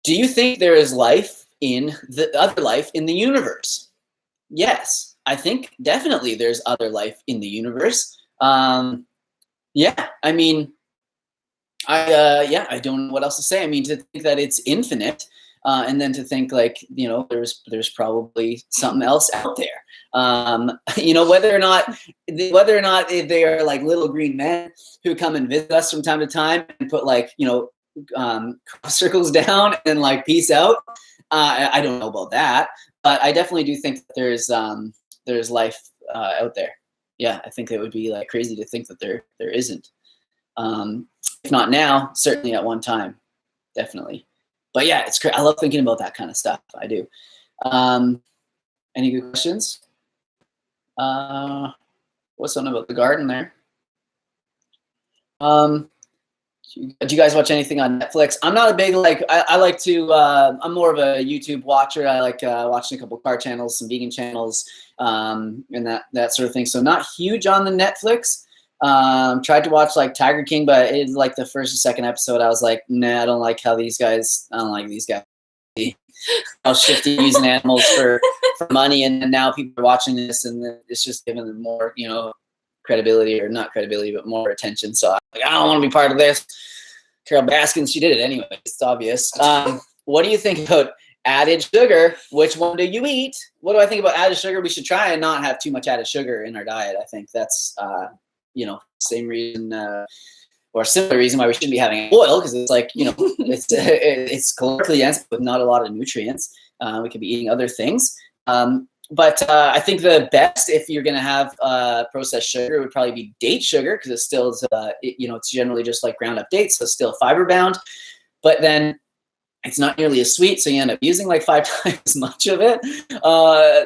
Speaker 1: Do you think there is life in the other life in the universe? Yes, I think definitely there's other life in the universe. Yeah, I mean, I don't know what else to say. I mean, to think that it's infinite, and then to think like, you know, there's probably something else out there. You know, whether or not they are like little green men who come and visit us from time to time and put like, you know, cross circles down and like peace out. I don't know about that, but I definitely do think that there's life out there. Yeah, I think it would be like crazy to think that there isn't. If not now, certainly at one time, definitely. But yeah, it's great. I love thinking about that kind of stuff. I do. Any good questions? What's something about the garden there? Do you guys watch anything on Netflix? I'm not a big, like, I like to, I'm more of a YouTube watcher. I like watching a couple car channels, some vegan channels, and that sort of thing. So not huge on the Netflix. Tried to watch like Tiger King, but it like the first or second episode, I was like, nah, I don't like these guys. How shifty using animals for money. And now people are watching this and it's just giving them more, you know, credibility, or not credibility, but more attention. So I'm like, I don't want to be part of this. Carol Baskin, she did it anyway. It's obvious. What do you think about added sugar? Which one do you eat? What do I think about added sugar? We should try and not have too much added sugar in our diet. I think that's, you know, same reason or similar reason why we shouldn't be having oil, because it's like, you know, it's calorically dense with not a lot of nutrients. We could be eating other things. But I think the best, if you're going to have processed sugar, would probably be date sugar, because it still is, you know, it's generally just like ground up dates, so still fiber bound. But then it's not nearly as sweet, so you end up using like 5 times as much of it.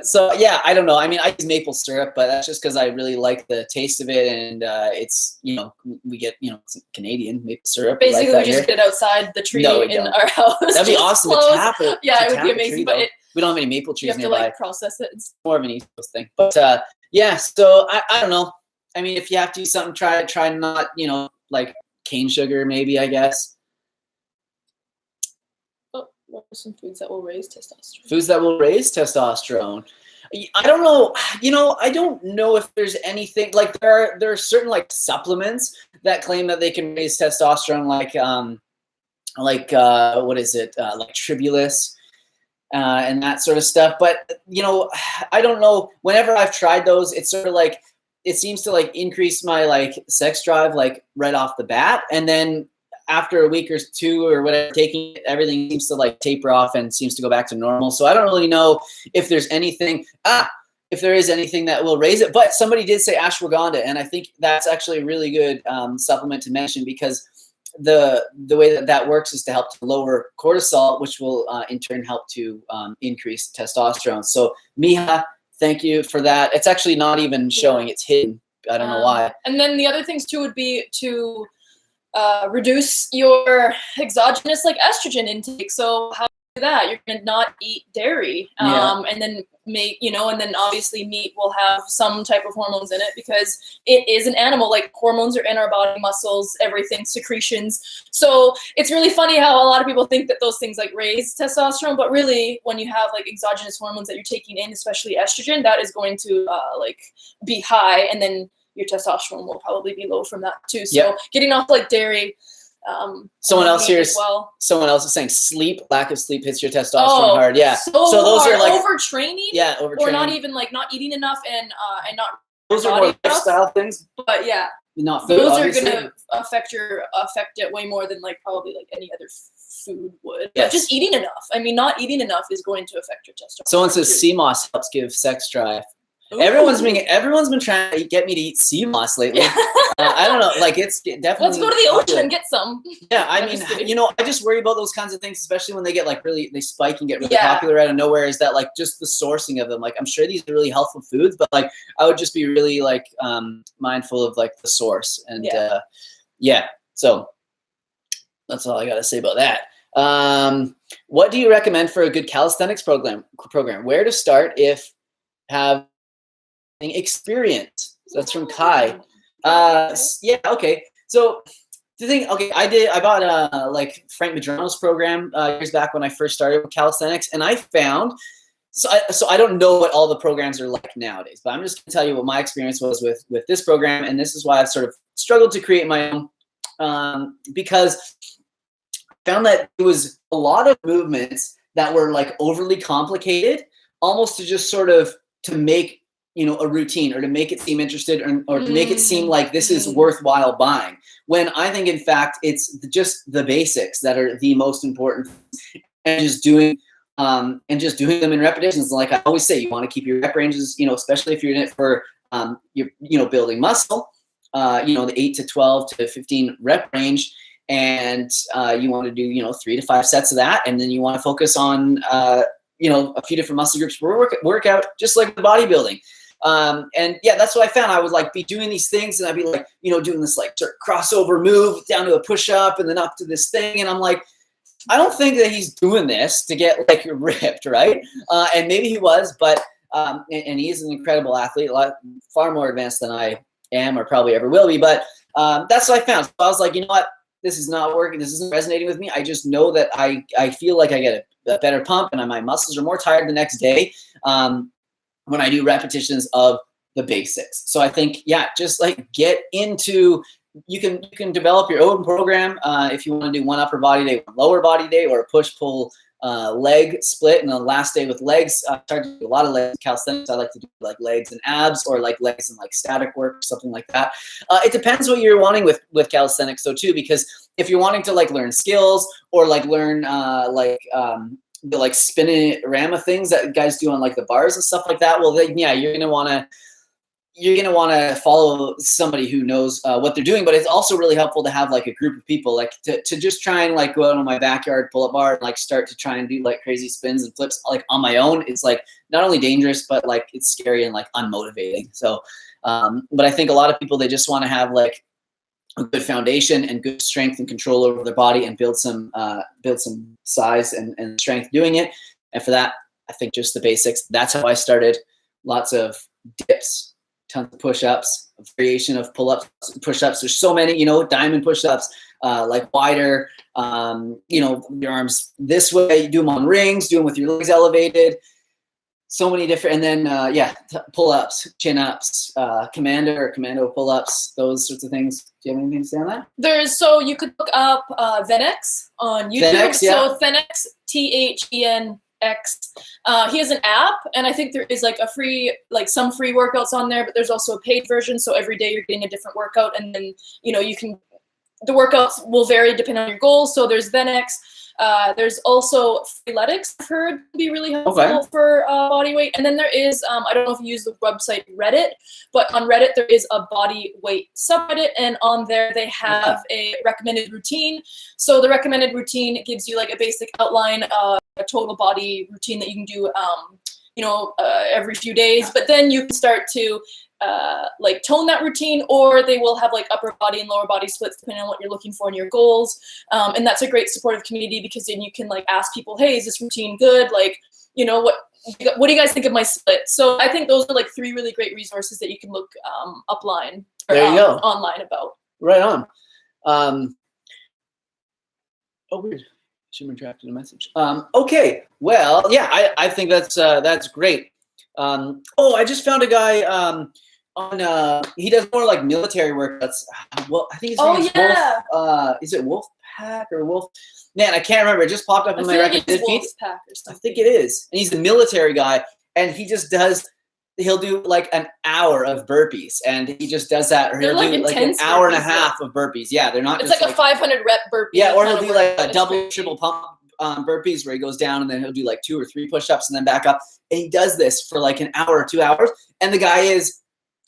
Speaker 1: So yeah, I don't know. I mean, I use maple syrup, but that's just because I really like the taste of it, and it's, you know, we get, you know, Canadian maple syrup.
Speaker 2: Basically, we just get it outside the tree in our house.
Speaker 1: That'd be awesome to tap it.
Speaker 2: Yeah, it would be amazing, but
Speaker 1: we don't have any maple trees nearby.
Speaker 2: You have to like process it. It's
Speaker 1: more of an East Coast thing. But yeah, so I don't know. I mean, if you have to do something, try not, you know, like cane sugar maybe, I guess.
Speaker 2: What are some foods that will raise testosterone?
Speaker 1: Foods that will raise testosterone. I don't know. You know, I don't know if there's anything like there are certain like supplements that claim that they can raise testosterone, like what is it? Like Tribulus. And that sort of stuff. But, you know, I don't know. Whenever I've tried those, it's sort of like, it seems to like increase my like sex drive, like right off the bat. And then after a week or two or whatever, taking it, everything seems to like taper off and seems to go back to normal. So I don't really know if there's anything, if there is anything that will raise it. But somebody did say ashwagandha, and I think that's actually a really good supplement to mention, because the way that works is to help to lower cortisol, which will in turn help to increase testosterone. So Miha, thank you for that. It's actually not even showing, it's hidden. I don't know why.
Speaker 2: And then the other things too would be to reduce your exogenous like estrogen intake. So how do you do that? You're gonna not eat dairy, and then and then obviously meat will have some type of hormones in it, because it is an animal. Like, hormones are in our body, muscles, everything, secretions. So it's really funny how a lot of people think that those things like raise testosterone, but really when you have like exogenous hormones that you're taking in, especially estrogen, that is going to like be high, and then your testosterone will probably be low from that too. So getting off like dairy.
Speaker 1: Someone else here is saying lack of sleep hits your testosterone hard. Yeah. So those
Speaker 2: hard.
Speaker 1: Are like
Speaker 2: overtraining.
Speaker 1: Yeah, overtraining.
Speaker 2: Or not even like not eating enough and not.
Speaker 1: Those are more lifestyle things.
Speaker 2: But yeah,
Speaker 1: not food,
Speaker 2: those
Speaker 1: obviously.
Speaker 2: are gonna affect it way more than like probably like any other food would. Yes. But just eating enough. I mean, not eating enough is going to affect your testosterone.
Speaker 1: Someone says sea moss helps give sex drive. Ooh. Everyone's been trying to get me to eat sea moss lately. Yeah. I don't know, like it's definitely.
Speaker 2: Let's go to the ocean and get some.
Speaker 1: Yeah, I mean, I just worry about those kinds of things, especially when they get like they spike and get really popular out of nowhere. Is that like just the sourcing of them? Like I'm sure these are really healthful foods, but like I would just be really like mindful of like the source and So that's all I got to say about that. What do you recommend for a good calisthenics program? Where to start if have experience? So that's from Kai. Okay. So the thing, I bought like Frank Madrano's program years back when I first started with calisthenics, and I found so I don't know what all the programs are like nowadays, but I'm just gonna tell you what my experience was with this program, and this is why I've sort of struggled to create my own because I found that it was a lot of movements that were like overly complicated, almost to just sort of to make a routine or to make it seem interested or to make it seem like this is worthwhile buying. When I think, in fact, it's just the basics that are the most important, and just doing them in repetitions. Like I always say, you want to keep your rep ranges, especially if you're in it for you're building muscle, the 8 to 12 to 15 rep range. And you want to do, 3 to 5 sets of that. And then you want to focus on, a few different muscle groups per workout, just like the bodybuilding. That's what I found. I would like be doing these things and I'd be like, doing this like sort of crossover move down to a push up and then up to this thing. And I'm like, I don't think that he's doing this to get like ripped, right? And maybe he was, but, and he is an incredible athlete, far more advanced than I am or probably ever will be. But that's what I found. So I was like, you know what? This is not working. This isn't resonating with me. I just know that I feel like I get a better pump and my muscles are more tired the next day when I do repetitions of the basics. So I think, just like get into, you can develop your own program if you want to do one upper body day, one lower body day, or a push-pull leg split, and the last day with legs. I start to do a lot of legs calisthenics. I like to do like legs and abs, or like legs and like static work, or something like that. It depends what you're wanting with calisthenics though too, because if you're wanting to like learn skills or like learn the like spinorama things that guys do on like the bars and stuff like that, well then you're gonna want to follow somebody who knows what they're doing. But it's also really helpful to have like a group of people, like to just try and like go out on my backyard pull-up bar and like start to try and do like crazy spins and flips like on my own. It's like not only dangerous, but like it's scary and like unmotivating. So but I think a lot of people, they just want to have like a good foundation and good strength and control over their body and build some size and strength doing it. And for that, I think just the basics. That's how I started. Lots of dips, tons of push-ups, a variation of pull-ups, push-ups. There's so many, diamond push-ups, like wider, your arms this way. You do them on rings, do them with your legs elevated. So many different, and then pull-ups, chin-ups, commando pull-ups, those sorts of things. Do you have anything to say on that?
Speaker 2: So you could look up Venex on YouTube.
Speaker 1: Venex, yeah.
Speaker 2: So Venex, THENX. He has an app, and I think there is like some free workouts on there, but there's also a paid version. So every day you're getting a different workout, and then the workouts will vary depending on your goals. So there's Venex. There's also Freeletics, I've heard, to be really helpful for body weight. And then there is, I don't know if you use the website Reddit, but on Reddit there is a body weight subreddit, and on there they have a recommended routine. So the recommended routine gives you like a basic outline, a total body routine that you can do, every few days. But then you can start to like tone that routine, or they will have like upper body and lower body splits depending on what you're looking for in your goals. And that's a great supportive community, because then you can like ask people, hey, is this routine good? Like, what do you guys think of my split? So I think those are like 3 really great resources that you can look online or online about.
Speaker 1: Right on. Weird. Shouldn't have drafted a message. Okay. Well, yeah, I think that's great. I just found a guy he does more like military workouts. Well, I think his name is Wolf. Is it Wolfpack or Wolf? Man, I can't remember. It just popped up in my recommended feed. I think it is. And he's the military guy, and he just does he'll do like an hour of burpees, and he just does that, or he'll do like an hour and a half of burpees. Yeah, they're not.
Speaker 2: It's just like a 500 rep burpee.
Speaker 1: Yeah, or he'll do like a double, triple pump burpees where he goes down and then he'll do like 2 or 3 push-ups and then back up. And he does this for like an hour or 2 hours, and the guy is.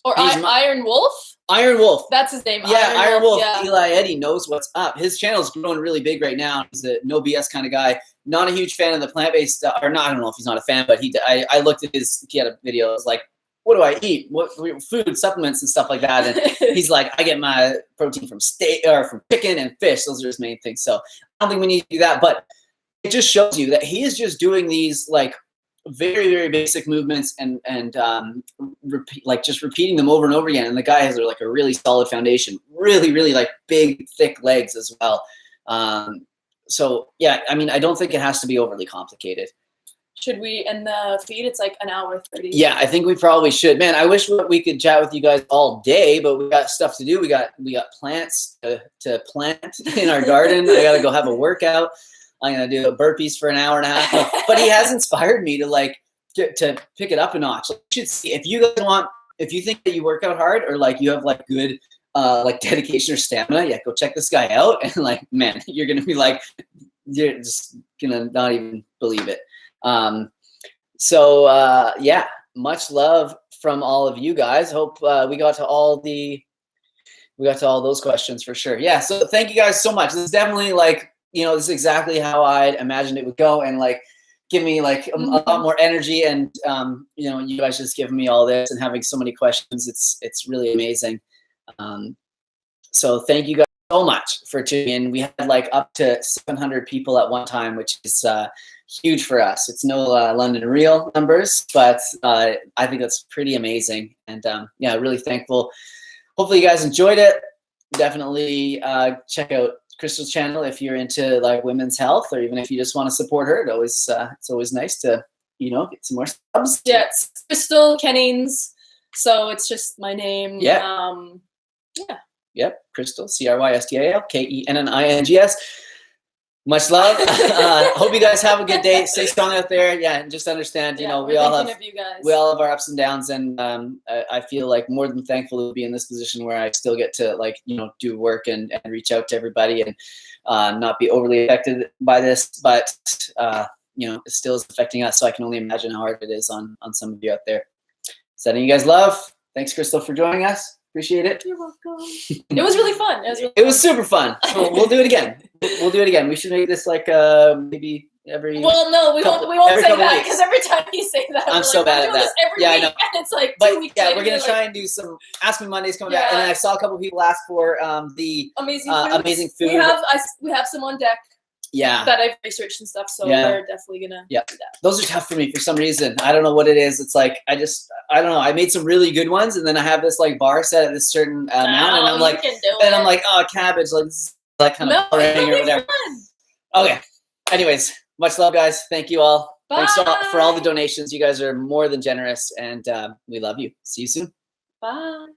Speaker 2: Or Iron Wolf.
Speaker 1: Iron Wolf.
Speaker 2: That's his name.
Speaker 1: Yeah, Iron Wolf.
Speaker 2: Yeah.
Speaker 1: Eli Eddy knows what's up. His channel's growing really big right now. He's a no BS kind of guy. Not a huge fan of the plant-based, or not. I don't know if he's not a fan, but I looked at he had a video. It was like, what do I eat? What food, supplements, and stuff like that. And he's like, I get my protein from steak or from chicken and fish. Those are his main things. So I don't think we need to do that. But it just shows you that he is just doing these like very, very basic movements and just repeating them over and over again. And the guy has like a really solid foundation, really, really like big, thick legs as well. So yeah, I mean, I don't think it has to be overly complicated.
Speaker 2: Should we end the feed? It's like an hour 30.
Speaker 1: Yeah, I think we probably should. Man, I wish we could chat with you guys all day, but we got stuff to do. We got plants to plant in our garden. I gotta go have a workout. I'm gonna do burpees for an hour and a half. But he has inspired me to like to pick it up a notch. Like, you should see if you guys if you think that you work out hard or like you have like good like dedication or stamina, yeah, go check this guy out. And like, man, you're gonna be like, you're just gonna not even believe it. Yeah, much love from all of you guys. Hope we got to all those questions for sure. Yeah, so thank you guys so much. This is definitely like, this is exactly how I imagined it would go, and like give me like a lot more energy, and you guys just giving me all this and having so many questions. It's really amazing. So thank you guys so much for tuning in. We had like up to 700 people at one time, which is huge for us. It's no London Real numbers, but I think that's pretty amazing. And yeah, really thankful. Hopefully you guys enjoyed it. Definitely check out Crystal's channel if you're into like women's health, or even if you just want to support her. It's always nice to get some more subs.
Speaker 2: Yeah, it's Crystal Kennings, so it's just my name.
Speaker 1: Yeah. Yep, Crystal, CrystalKenings. Much love. Hope you guys have a good day. Stay strong out there. Yeah, and just understand, we all have our ups and downs, and I feel like more than thankful to be in this position where I still get to like do work and reach out to everybody and not be overly affected by this, but it still is affecting us. So I can only imagine how hard it is on some of you out there. Sending you guys love. Thanks, Crystal, for joining us. Appreciate it.
Speaker 2: You're welcome. It was really fun.
Speaker 1: It was super fun. So we'll do it again. We should make this like maybe every.
Speaker 2: Well, no, we won't say that, because every time you say that,
Speaker 1: I'm so bad at that.
Speaker 2: Every week, I know. And it's like 2 weeks.
Speaker 1: Yeah, we're gonna try and do some Ask Me Mondays coming back, and then I saw a couple people ask for the amazing food.
Speaker 2: We have some on deck.
Speaker 1: Yeah,
Speaker 2: that I've researched and stuff, so we're definitely gonna do that.
Speaker 1: Those are tough for me for some reason. I don't know what it is. It's like I don't know. I made some really good ones, and then I have this like bar set at this certain amount, and I'm like, oh, cabbage, like this is like kind of boring or whatever. Okay. Anyways, much love, guys. Thank you all.
Speaker 2: Bye.
Speaker 1: Thanks for all the donations. You guys are more than generous, and we love you. See you soon.
Speaker 2: Bye.